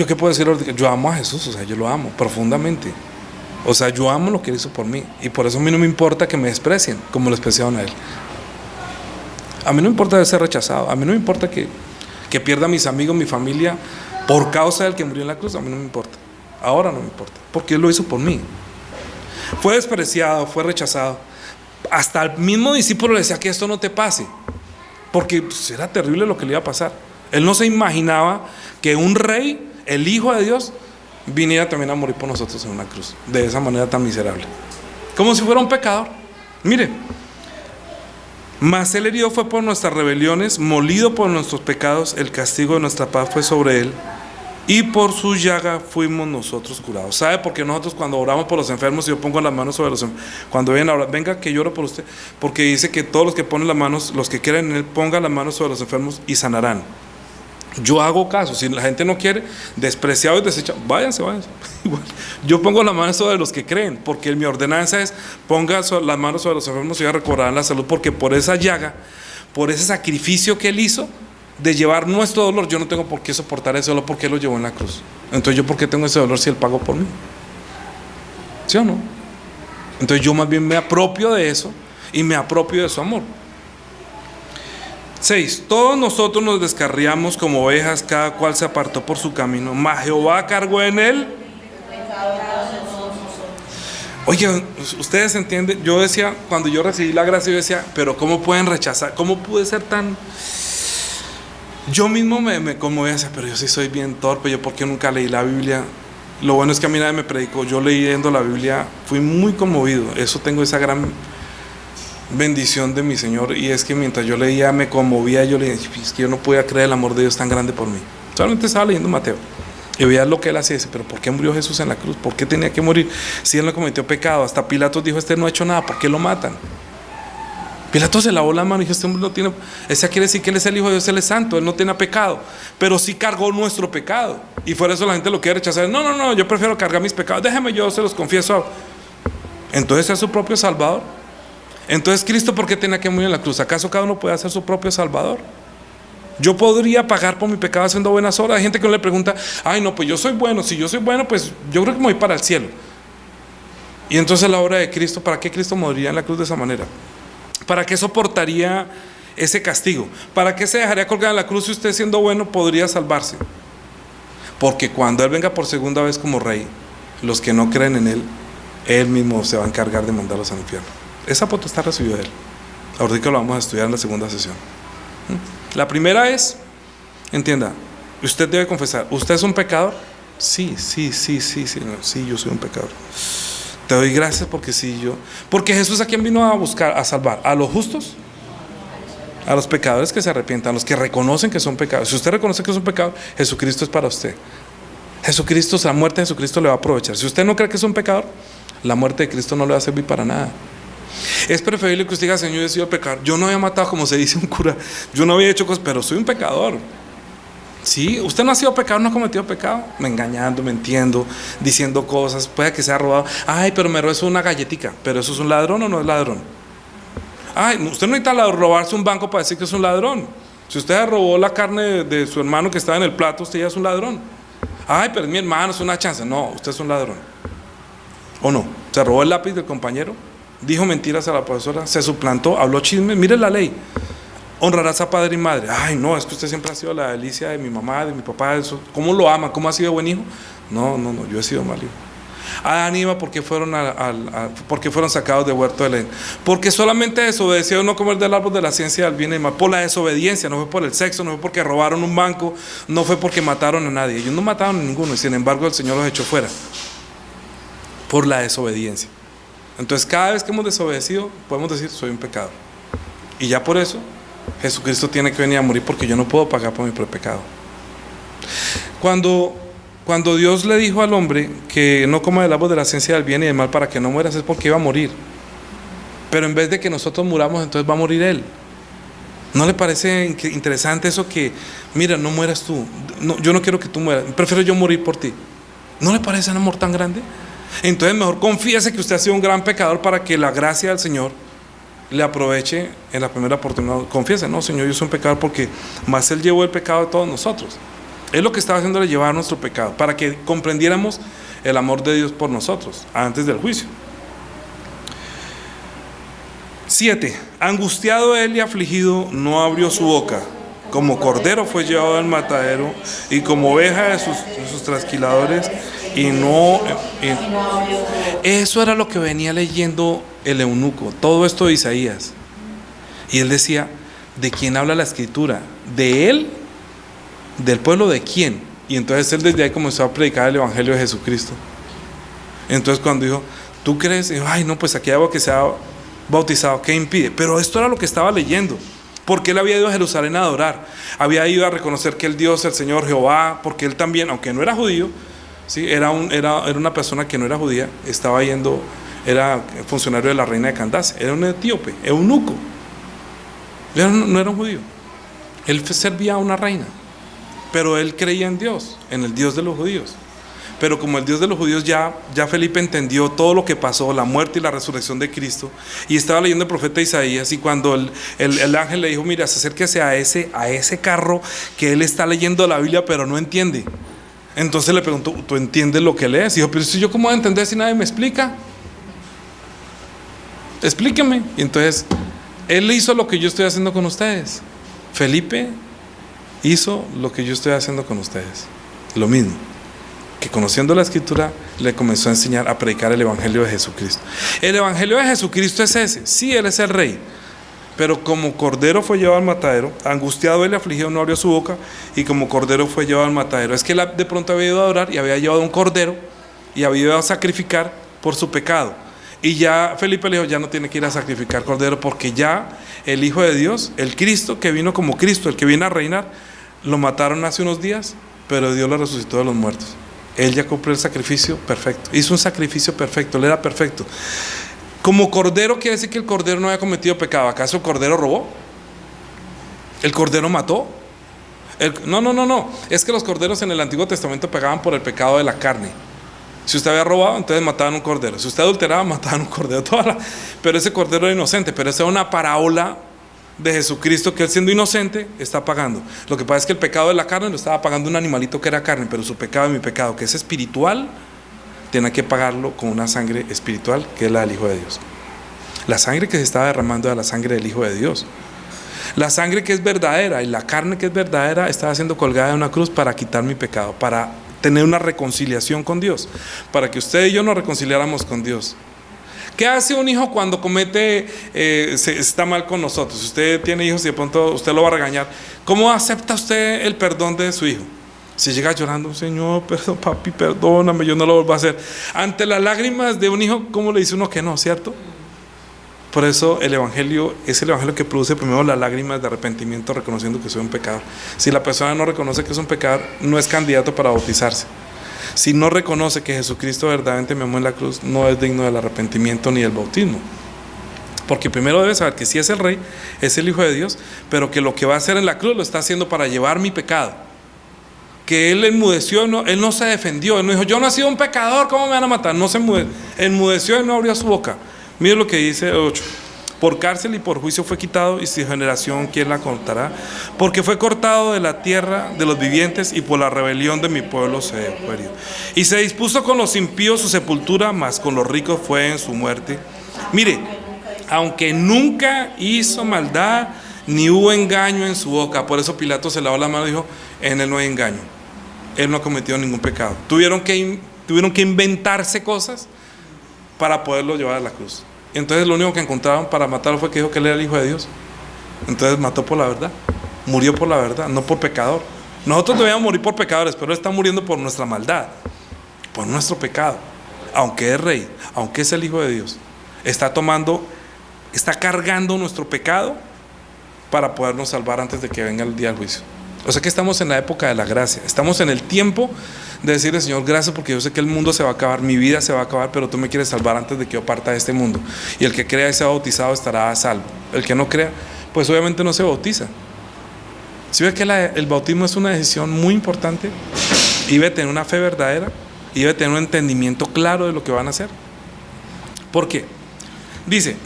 qué puedo decir ahorita, yo amo a Jesús, o sea, yo lo amo profundamente. O sea, yo amo lo que Él hizo por mí, y por eso a mí no me importa que me desprecien como lo despreciaron a Él. A mí no me importa ser rechazado, a mí no me importa que pierda a mis amigos, mi familia, por causa del que murió en la cruz. A mí no me importa, ahora no me importa, porque Él lo hizo por mí. Fue despreciado, fue rechazado. Hasta el mismo discípulo le decía que esto no te pase, porque pues, era terrible lo que le iba a pasar. Él no se imaginaba que un rey, el Hijo de Dios, viniera también a morir por nosotros en una cruz, de esa manera tan miserable, como si fuera un pecador. Mire, mas Él herido fue por nuestras rebeliones, molido por nuestros pecados, el castigo de nuestra paz fue sobre Él, y por su llaga fuimos nosotros curados. ¿Sabe por qué nosotros cuando oramos por los enfermos, yo pongo las manos sobre los enfermos? Cuando vienen a orar, venga que lloro por usted, porque dice que todos los que ponen las manos, los que creen en Él, pongan las manos sobre los enfermos y sanarán. Yo hago caso. Si la gente no quiere, despreciado y desechado, váyanse. Yo pongo las manos sobre los que creen, porque mi ordenanza es: ponga las manos sobre los enfermos y ya recobrarán la salud, porque por esa llaga, por ese sacrificio que Él hizo de llevar nuestro dolor, yo no tengo por qué soportar ese dolor, porque Él lo llevó en la cruz. Entonces yo, ¿por qué tengo ese dolor si Él pagó por mí? ¿Sí o no? Entonces yo más bien me apropio de eso y me apropio de su amor. 6. Todos nosotros nos descarriamos como ovejas, cada cual se apartó por su camino, mas Jehová cargó en él. Oye, ustedes entienden, yo decía, cuando yo recibí la gracia, yo decía, pero ¿cómo pueden rechazar? ¿Cómo pude ser tan...? Yo mismo me conmovía, pero yo sí soy bien torpe, yo porque nunca leí la Biblia. Lo bueno es que a mí nadie me predicó, yo leyendo la Biblia fui muy conmovido. Eso, tengo esa gran bendición de mi Señor, y es que mientras yo leía me conmovía. Yo le dije, es que yo no podía creer el amor de Dios tan grande por mí. Solamente estaba leyendo Mateo y veía lo que Él hacía, pero ¿por qué murió Jesús en la cruz? ¿Por qué tenía que morir si Él no cometió pecado? Hasta Pilatos dijo, este no ha hecho nada, ¿por qué lo matan? Pilatos se lavó la mano y dijo, este hombre no tiene, ese quiere decir que Él es el Hijo de Dios, Él es santo, Él no tiene pecado, pero sí cargó nuestro pecado. Y por eso la gente lo quiere rechazar. No, yo prefiero cargar mis pecados, déjeme, yo se los confieso. Entonces es su propio Salvador. Entonces Cristo, ¿por qué tenía que morir en la cruz? ¿Acaso cada uno puede ser su propio Salvador? Yo podría pagar por mi pecado haciendo buenas obras. Hay gente que no le pregunta, ay no, pues yo soy bueno, si yo soy bueno, pues yo creo que me voy para el cielo. Y entonces la obra de Cristo, ¿para qué Cristo moriría en la cruz de esa manera? ¿Para qué soportaría ese castigo. ¿Para qué se dejaría colgar en la cruz si usted, siendo bueno, podría salvarse? Porque cuando Él venga por segunda vez como Rey, los que no creen en Él, Él mismo se va a encargar de mandarlos al infierno. Esa potestad recibió Él. Ahorita lo vamos a estudiar en la segunda sesión. La primera es, entienda, usted debe confesar, ¿usted es un pecador? Sí, Señor, sí, yo soy un pecador. Te doy gracias porque sí, porque Jesús, ¿a quién vino a buscar, a salvar? ¿A los justos? A los pecadores que se arrepientan, a los que reconocen que son pecadores. Si usted reconoce que es un pecador, Jesucristo es para usted. Jesucristo, la muerte de Jesucristo le va a aprovechar. Si usted no cree que es un pecador, la muerte de Cristo no le va a servir para nada. Es preferible que usted diga, Señor, yo he sido pecador. Yo no había matado, como se dice un cura, yo no había hecho cosas, pero soy un pecador. Sí, usted no ha sido pecador, no ha cometido pecado, me engañando, mintiendo, diciendo cosas, puede que sea robado. Ay, pero me robó una galletica, pero eso es un ladrón o no es ladrón. Ay, usted no necesita robarse un banco para decir que es un ladrón. Si usted robó la carne de su hermano que estaba en el plato, usted ya es un ladrón. Ay, pero es mi hermano, es una chance. No, usted es un ladrón. ¿O no? Se robó el lápiz del compañero, dijo mentiras a la profesora, se suplantó, habló chisme. Mire la ley: honrarás a padre y madre. Ay, no, es que usted siempre ha sido la delicia de mi mamá, de mi papá. Eso. ¿Cómo lo ama? ¿Cómo ha sido buen hijo? No, yo he sido mal hijo. Adán y Eva, porque fueron sacados del huerto del Edén, porque solamente desobedecieron no comer del árbol de la ciencia del bien y del mal, por la desobediencia. No fue por el sexo, no fue porque robaron un banco, no fue porque mataron a nadie. Ellos no mataron a ninguno, y sin embargo el Señor los echó fuera por la desobediencia. Entonces, cada vez que hemos desobedecido, podemos decir, soy un pecador, y ya por eso Jesucristo tiene que venir a morir, porque yo no puedo pagar por mi propio pecado. Cuando Dios le dijo al hombre que no coma del árbol de la ciencia del bien y del mal para que no mueras, es porque iba a morir. Pero en vez de que nosotros muramos, entonces va a morir Él. ¿No le parece interesante eso que, mira, no mueras tú? No, yo no quiero que tú mueras, prefiero yo morir por ti. ¿No le parece un amor tan grande? Entonces mejor confíese que usted ha sido un gran pecador para que la gracia del Señor le aproveche en la primera oportunidad. Confiese, no, Señor, yo soy un pecador, porque más Él llevó el pecado de todos nosotros. Es lo que estaba haciéndole, llevar nuestro pecado, para que comprendiéramos el amor de Dios por nosotros antes del juicio. 7. Angustiado Él y afligido, no abrió su boca. Como cordero fue llevado al matadero, y como oveja de sus trasquiladores, y no. Eso era lo que venía leyendo el eunuco, todo esto de Isaías. Y él decía, ¿de quién habla la escritura? ¿De él? ¿Del pueblo de quién? Y entonces él desde ahí comenzó a predicar el evangelio de Jesucristo. Entonces cuando dijo, ¿tú crees? Y dijo, ay, no, pues aquí hay algo que se ha bautizado, ¿qué impide? Pero esto era lo que estaba leyendo, porque él había ido a Jerusalén a adorar, había ido a reconocer que el Dios, el Señor Jehová, porque él también, aunque no era judío, ¿sí? era una persona que no era judía, estaba yendo, era funcionario de la reina de Candace, era un etíope, eunuco, no era un judío, él servía a una reina. Pero él creía en Dios, en el Dios de los judíos. Pero como el Dios de los judíos, ya Felipe entendió todo lo que pasó, la muerte y la resurrección de Cristo, y estaba leyendo el profeta Isaías, y cuando el ángel le dijo, mira, acérquese a ese carro que él está leyendo la Biblia, pero no entiende. Entonces le preguntó, ¿tú entiendes lo que lees? Y dijo, pero si yo cómo voy a entender si nadie me explica. Explíqueme. Y entonces él hizo lo que yo estoy haciendo con ustedes. Felipe hizo lo que yo estoy haciendo con ustedes, lo mismo, que conociendo la escritura le comenzó a enseñar a predicar el evangelio de Jesucristo. El evangelio de Jesucristo es ese, sí, Él es el Rey, pero como cordero fue llevado al matadero, angustiado Él y afligido, no abrió su boca, y como cordero fue llevado al matadero. Es que Él de pronto había ido a adorar y había llevado un cordero y había ido a sacrificar por su pecado, y ya Felipe le dijo, ya no tiene que ir a sacrificar cordero, porque ya el Hijo de Dios, el Cristo que vino como Cristo, el que viene a reinar, lo mataron hace unos días, pero Dios lo resucitó de los muertos. Él ya cumplió el sacrificio perfecto, hizo un sacrificio perfecto, Él era perfecto. Como cordero quiere decir que el cordero no había cometido pecado. ¿Acaso el cordero robó? ¿El cordero mató? No, es que los corderos en el Antiguo Testamento pegaban por el pecado de la carne. Si usted había robado, entonces mataban un cordero. Si usted adulteraba, mataban un cordero. Pero ese cordero era inocente. Pero esa es una parábola de Jesucristo, que Él, siendo inocente, está pagando. Lo que pasa es que el pecado de la carne lo estaba pagando un animalito que era carne, pero su pecado y mi pecado, que es espiritual, tiene que pagarlo con una sangre espiritual, que es la del Hijo de Dios. La sangre que se estaba derramando era la sangre del Hijo de Dios. La sangre que es verdadera y la carne que es verdadera estaba siendo colgada en una cruz para quitar mi pecado, para tener una reconciliación con Dios, para que usted y yo nos reconciliáramos con Dios. ¿Qué hace un hijo cuando comete, está mal con nosotros? Si usted tiene hijos y de pronto usted lo va a regañar, ¿cómo acepta usted el perdón de su hijo? Si llega llorando, Señor, perdón, papi, perdóname, yo no lo vuelvo a hacer. Ante las lágrimas de un hijo, ¿cómo le dice uno que no, cierto? Por eso el Evangelio es el Evangelio que produce primero las lágrimas de arrepentimiento, reconociendo que soy un pecador. Si la persona no reconoce que es un pecador, no es candidato para bautizarse. Si no reconoce que Jesucristo verdaderamente me amó en la cruz, no es digno del arrepentimiento ni del bautismo. Porque primero debe saber que sí es el Rey, es el Hijo de Dios, pero que lo que va a hacer en la cruz lo está haciendo para llevar mi pecado. Que Él enmudeció, Él no se defendió, Él no dijo, yo no he sido un pecador, ¿cómo me van a matar? No se enmudeció y no abrió su boca. Mire lo que dice el 8. Por cárcel y por juicio fue quitado, y su generación, ¿quién la contará? Porque fue cortado de la tierra de los vivientes, y por la rebelión de mi pueblo se fue herido. Y se dispuso con los impíos su sepultura, mas con los ricos fue en su muerte. Mire, aunque nunca hizo maldad, ni hubo engaño en su boca. Por eso Pilato se lavó la mano y dijo, en Él no hay engaño. Él no ha cometido ningún pecado. Tuvieron que inventarse cosas para poderlo llevar a la cruz. Entonces lo único que encontraron para matarlo fue que dijo que Él era el Hijo de Dios. Entonces mató por la verdad, murió por la verdad, no por pecador. Nosotros debíamos morir por pecadores, pero Él está muriendo por nuestra maldad, por nuestro pecado. Aunque es Rey, aunque es el Hijo de Dios, está cargando nuestro pecado para podernos salvar antes de que venga el día del juicio. O sea que estamos en la época de la gracia, estamos en el tiempo de decirle, Señor, gracias, porque yo sé que el mundo se va a acabar, mi vida se va a acabar, pero tú me quieres salvar antes de que yo parta de este mundo. Y el que crea y sea bautizado estará a salvo. El que no crea, pues obviamente no se bautiza. ¿Sí ve que el bautismo es una decisión muy importante? Y debe tener una fe verdadera, y debe tener un entendimiento claro de lo que van a hacer. ¿Por qué? Dice,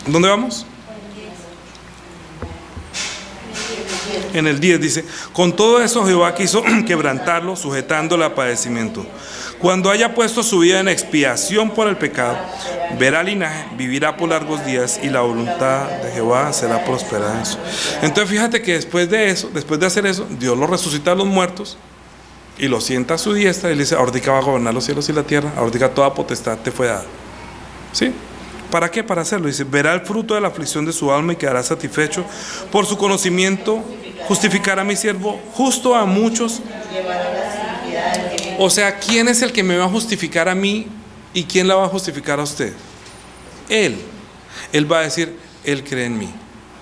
¿dónde vamos? En el 10 dice, con todo eso Jehová quiso quebrantarlo, sujetándolo a padecimiento. Cuando haya puesto su vida en expiación por el pecado, verá linaje, vivirá por largos días, y la voluntad de Jehová será prosperada en eso. Entonces fíjate que después de hacer eso, Dios lo resucita a los muertos y lo sienta a su diestra y le dice, ahorita va a gobernar los cielos y la tierra, ahorita toda potestad te fue dada. ¿Sí? ¿Para qué? Para hacerlo. Dice, verá el fruto de la aflicción de su alma y quedará satisfecho. Por su conocimiento justificará a mi siervo justo a muchos. O sea, ¿quién es el que me va a justificar a mí y quién la va a justificar a usted? Él. Él va a decir, Él cree en mí.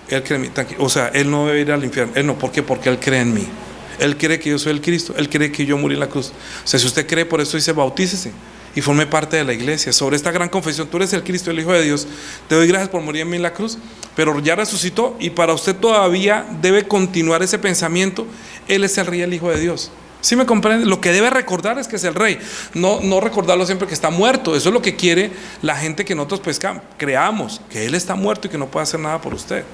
Él cree en mí. O sea, Él no debe ir al infierno. Él no. ¿Por qué? Porque Él cree en mí. Él cree que yo soy el Cristo. Él cree que yo morí en la cruz. O sea, si usted cree, por eso dice, bautícese y forme parte de la iglesia. Sobre esta gran confesión, tú eres el Cristo, el Hijo de Dios, te doy gracias por morir en mí en la cruz, pero ya resucitó, y para usted todavía debe continuar ese pensamiento, Él es el Rey, el Hijo de Dios. ¿Sí me comprende? Lo que debe recordar es que es el Rey, no recordarlo siempre que está muerto. Eso es lo que quiere la gente, que nosotros creamos, que Él está muerto y que no puede hacer nada por usted.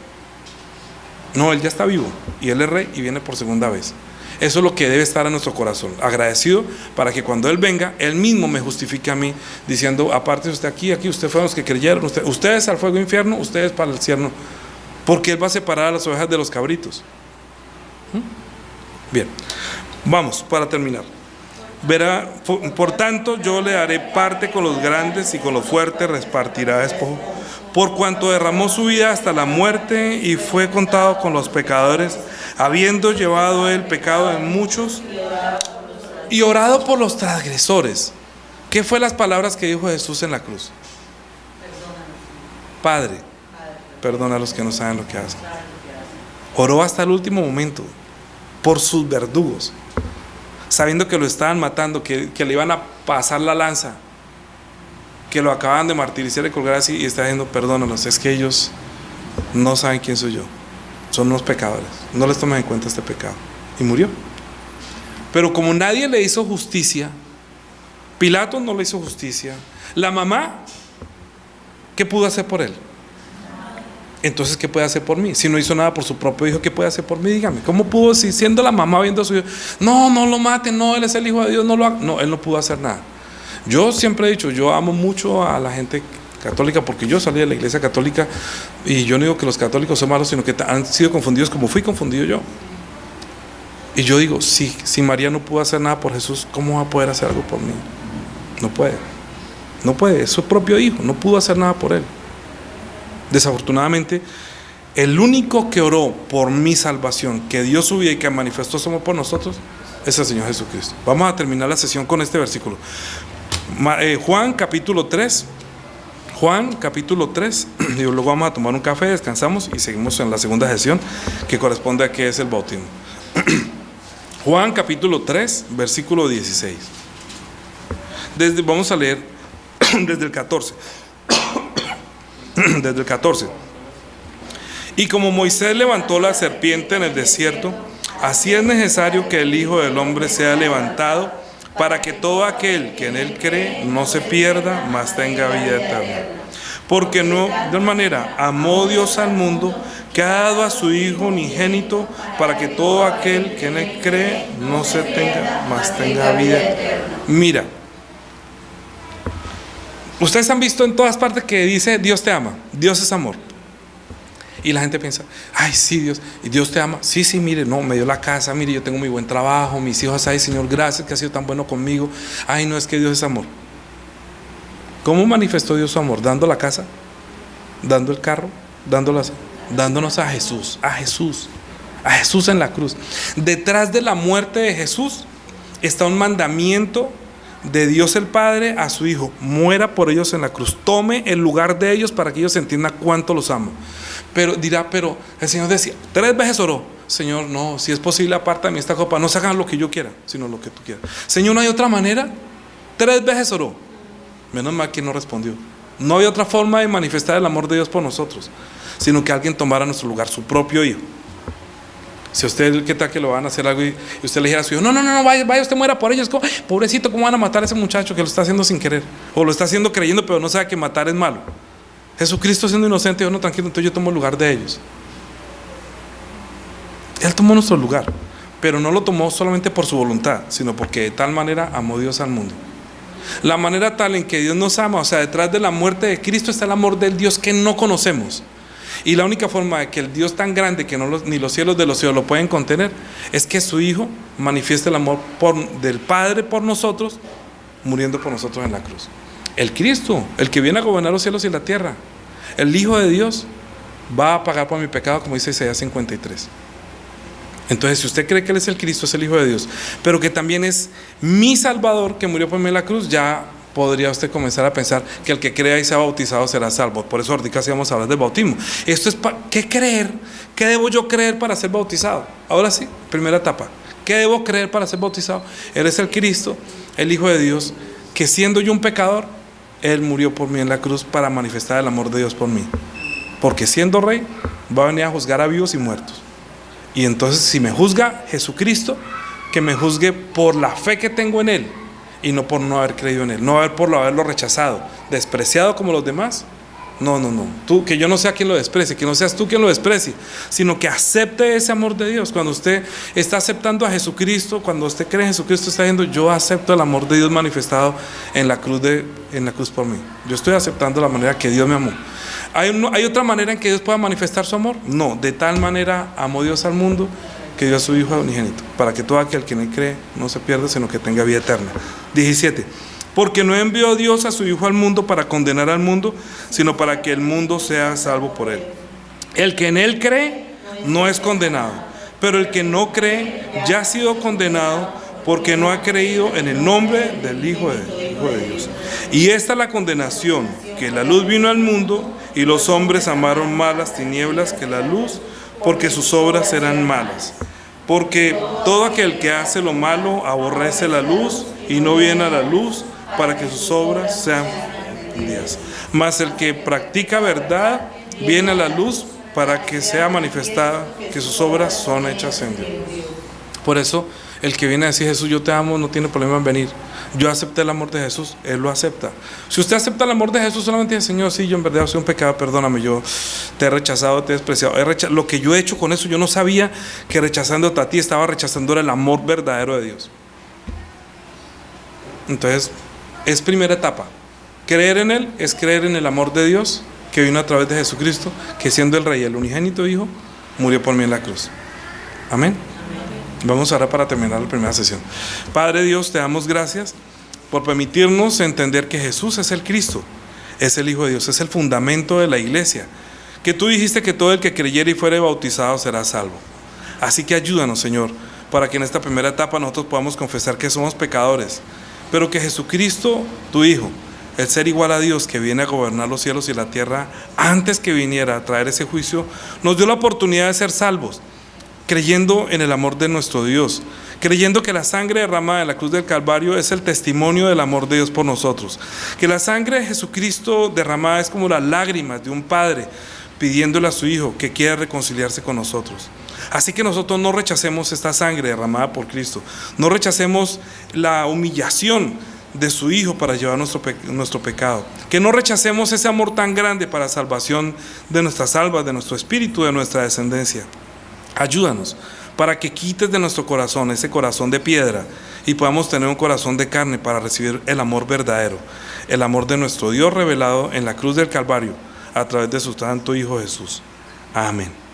No, Él ya está vivo, y Él es Rey y viene por segunda vez. Eso es lo que debe estar en nuestro corazón, agradecido, para que cuando Él venga, Él mismo me justifique a mí, diciendo, aparte de usted aquí, usted fue los que creyeron, ustedes al fuego infierno, ustedes para el cielo, porque Él va a separar a las ovejas de los cabritos. Bien, vamos, para terminar. Verá, por tanto, yo le daré parte con los grandes, y con los fuertes repartirá despojo, por cuanto derramó su vida hasta la muerte y fue contado con los pecadores, habiendo llevado el pecado de muchos y orado por los transgresores. ¿Qué fue las palabras que dijo Jesús en la cruz? Padre, perdona a los que no saben lo que hacen. Oró hasta el último momento por sus verdugos, sabiendo que lo estaban matando, que le iban a pasar la lanza, que lo acaban de martirizar y colgar así, y está diciendo, perdónalos, es que ellos no saben quién soy yo, son unos pecadores, no les tomen en cuenta este pecado. Y murió. Pero como nadie le hizo justicia, Pilato no le hizo justicia, la mamá, ¿qué pudo hacer por él? Entonces, ¿qué puede hacer por mí? Si no hizo nada por su propio hijo, ¿qué puede hacer por mí? Dígame, ¿cómo pudo, si siendo la mamá viendo a su hijo, no lo maten, no, Él es el Hijo de Dios, no lo haga? No, Él no pudo hacer nada. Yo siempre he dicho, yo amo mucho a la gente católica, porque yo salí de la iglesia católica, y yo no digo que los católicos son malos, sino que han sido confundidos como fui confundido yo. Y yo digo, si María no pudo hacer nada por Jesús, ¿cómo va a poder hacer algo por mí? No puede, es su propio hijo, no pudo hacer nada por él. Desafortunadamente, el único que oró por mi salvación, que dio su vida y que manifestó su amor por nosotros, es el Señor Jesucristo. Vamos a terminar la sesión con este versículo. Juan capítulo 3. Juan capítulo 3. Y luego vamos a tomar un café, descansamos y seguimos en la segunda sesión, que corresponde a qué es el bautismo. Juan capítulo 3, versículo 16. Vamos a leer desde el 14. Desde el 14. Y como Moisés levantó la serpiente en el desierto, así es necesario que el Hijo del Hombre sea levantado, para que todo aquel que en él cree no se pierda, mas tenga vida eterna. Porque no, de tal manera amó Dios al mundo, que ha dado a su Hijo unigénito, para que todo aquel que en él cree no se tenga, mas tenga vida eterna. Mira, ustedes han visto en todas partes que dice Dios te ama, Dios es amor. Y la gente piensa, ay sí, Dios te ama. Sí, mire, no, me dio la casa, mire, yo tengo muy buen trabajo, mis hijos, ay Señor, gracias que ha sido tan bueno conmigo. Ay, no, es que Dios es amor. ¿Cómo manifestó Dios su amor? Dando la casa, dando el carro, dándonos a Jesús en la cruz. Detrás de la muerte de Jesús está un mandamiento de Dios el Padre a su Hijo: muera por ellos en la cruz, tome el lugar de ellos para que ellos entiendan cuánto los amo. Pero dirá, pero el Señor decía, 3 veces oró: Señor, no, si es posible, aparta de mí esta copa, no se hagan lo que yo quiera, sino lo que tú quieras. Señor, ¿no hay otra manera? 3 veces oró. Menos mal que no respondió. No había otra forma de manifestar el amor de Dios por nosotros, sino que alguien tomara nuestro lugar, su propio Hijo. Si usted, ¿qué tal que lo van a hacer algo y usted le dijera a su hijo, no, vaya, usted muera por ellos? Pobrecito, ¿cómo van a matar a ese muchacho que lo está haciendo sin querer? O lo está haciendo creyendo, pero no sabe que matar es malo. Jesucristo, siendo inocente, dijo, no, tranquilo, entonces yo tomo el lugar de ellos. Él tomó nuestro lugar, pero no lo tomó solamente por su voluntad, sino porque de tal manera amó Dios al mundo. La manera tal en que Dios nos ama, o sea, detrás de la muerte de Cristo está el amor del Dios que no conocemos. Y la única forma de que el Dios tan grande que ni los cielos de los cielos lo pueden contener, es que su Hijo manifieste el amor del Padre por nosotros, muriendo por nosotros en la cruz. El Cristo, el que viene a gobernar los cielos y la tierra, el Hijo de Dios, va a pagar por mi pecado, como dice Isaías 53. Entonces, si usted cree que Él es el Cristo, es el Hijo de Dios, pero que también es mi Salvador, que murió por mí en la cruz, ya podría usted comenzar a pensar que el que crea y sea bautizado será salvo. Por eso ahorita sí vamos a hablar del bautismo. Esto es ¿qué creer? ¿Qué debo yo creer para ser bautizado? Ahora sí, primera etapa. ¿Qué debo creer para ser bautizado? Él es el Cristo, el Hijo de Dios, que siendo yo un pecador, Él murió por mí en la cruz para manifestar el amor de Dios por mí. Porque siendo rey, va a venir a juzgar a vivos y muertos. Y entonces, si me juzga Jesucristo, que me juzgue por la fe que tengo en Él, y no por no haber creído en Él, no por haberlo rechazado, despreciado como los demás. No, tú, que yo no sea quien lo desprecie, que no seas tú quien lo desprecie, sino que acepte ese amor de Dios. Cuando usted está aceptando a Jesucristo, cuando usted cree en Jesucristo, está diciendo, yo acepto el amor de Dios manifestado en la cruz por mí. Yo estoy aceptando la manera que Dios me amó. ¿Hay otra manera en que Dios pueda manifestar su amor? No, de tal manera amó Dios al mundo, que dio a su Hijo unigénito, para que todo aquel que en Él cree no se pierda, sino que tenga vida eterna. 17. Porque no envió Dios a su Hijo al mundo para condenar al mundo, sino para que el mundo sea salvo por Él. El que en Él cree no es condenado, pero el que no cree ya ha sido condenado, porque no ha creído en el nombre del Hijo de Dios. Y esta es la condenación, que la luz vino al mundo, y los hombres amaron más las tinieblas que la luz, porque sus obras eran malas. Porque todo aquel que hace lo malo aborrece la luz y no viene a la luz, para que sus obras sean días. Mas el que practica verdad viene a la luz, para que sea manifestada que sus obras son hechas en Dios. Por eso el que viene a decir, Jesús, yo te amo, no tiene problema en venir. Yo acepté el amor de Jesús, Él lo acepta. Si usted acepta el amor de Jesús, solamente dice, Señor, sí, yo en verdad soy un pecado, perdóname, yo te he rechazado, te he despreciado. Lo que yo he hecho con eso, yo no sabía que rechazándote a ti estaba rechazando el amor verdadero de Dios. Entonces, es primera etapa. Creer en Él es creer en el amor de Dios que vino a través de Jesucristo, que siendo el Rey, el unigénito Hijo, murió por mí en la cruz. Amén. Vamos ahora para terminar la primera sesión. Padre Dios, te damos gracias por permitirnos entender que Jesús es el Cristo, es el Hijo de Dios, es el fundamento de la iglesia, que tú dijiste que todo el que creyere y fuere bautizado será salvo. Así que ayúdanos, Señor, para que en esta primera etapa nosotros podamos confesar que somos pecadores, pero que Jesucristo, tu Hijo, el ser igual a Dios, que viene a gobernar los cielos y la tierra, antes que viniera a traer ese juicio, nos dio la oportunidad de ser salvos, creyendo en el amor de nuestro Dios, creyendo que la sangre derramada en la cruz del Calvario es el testimonio del amor de Dios por nosotros, que la sangre de Jesucristo derramada es como las lágrimas de un padre pidiéndole a su Hijo que quiera reconciliarse con nosotros. Así que nosotros no rechacemos esta sangre derramada por Cristo, no rechacemos la humillación de su Hijo para llevar nuestro pecado, que no rechacemos ese amor tan grande para salvación de nuestras almas, de nuestro espíritu, de nuestra descendencia. Ayúdanos para que quites de nuestro corazón ese corazón de piedra y podamos tener un corazón de carne para recibir el amor verdadero, el amor de nuestro Dios revelado en la cruz del Calvario a través de su santo Hijo Jesús. Amén.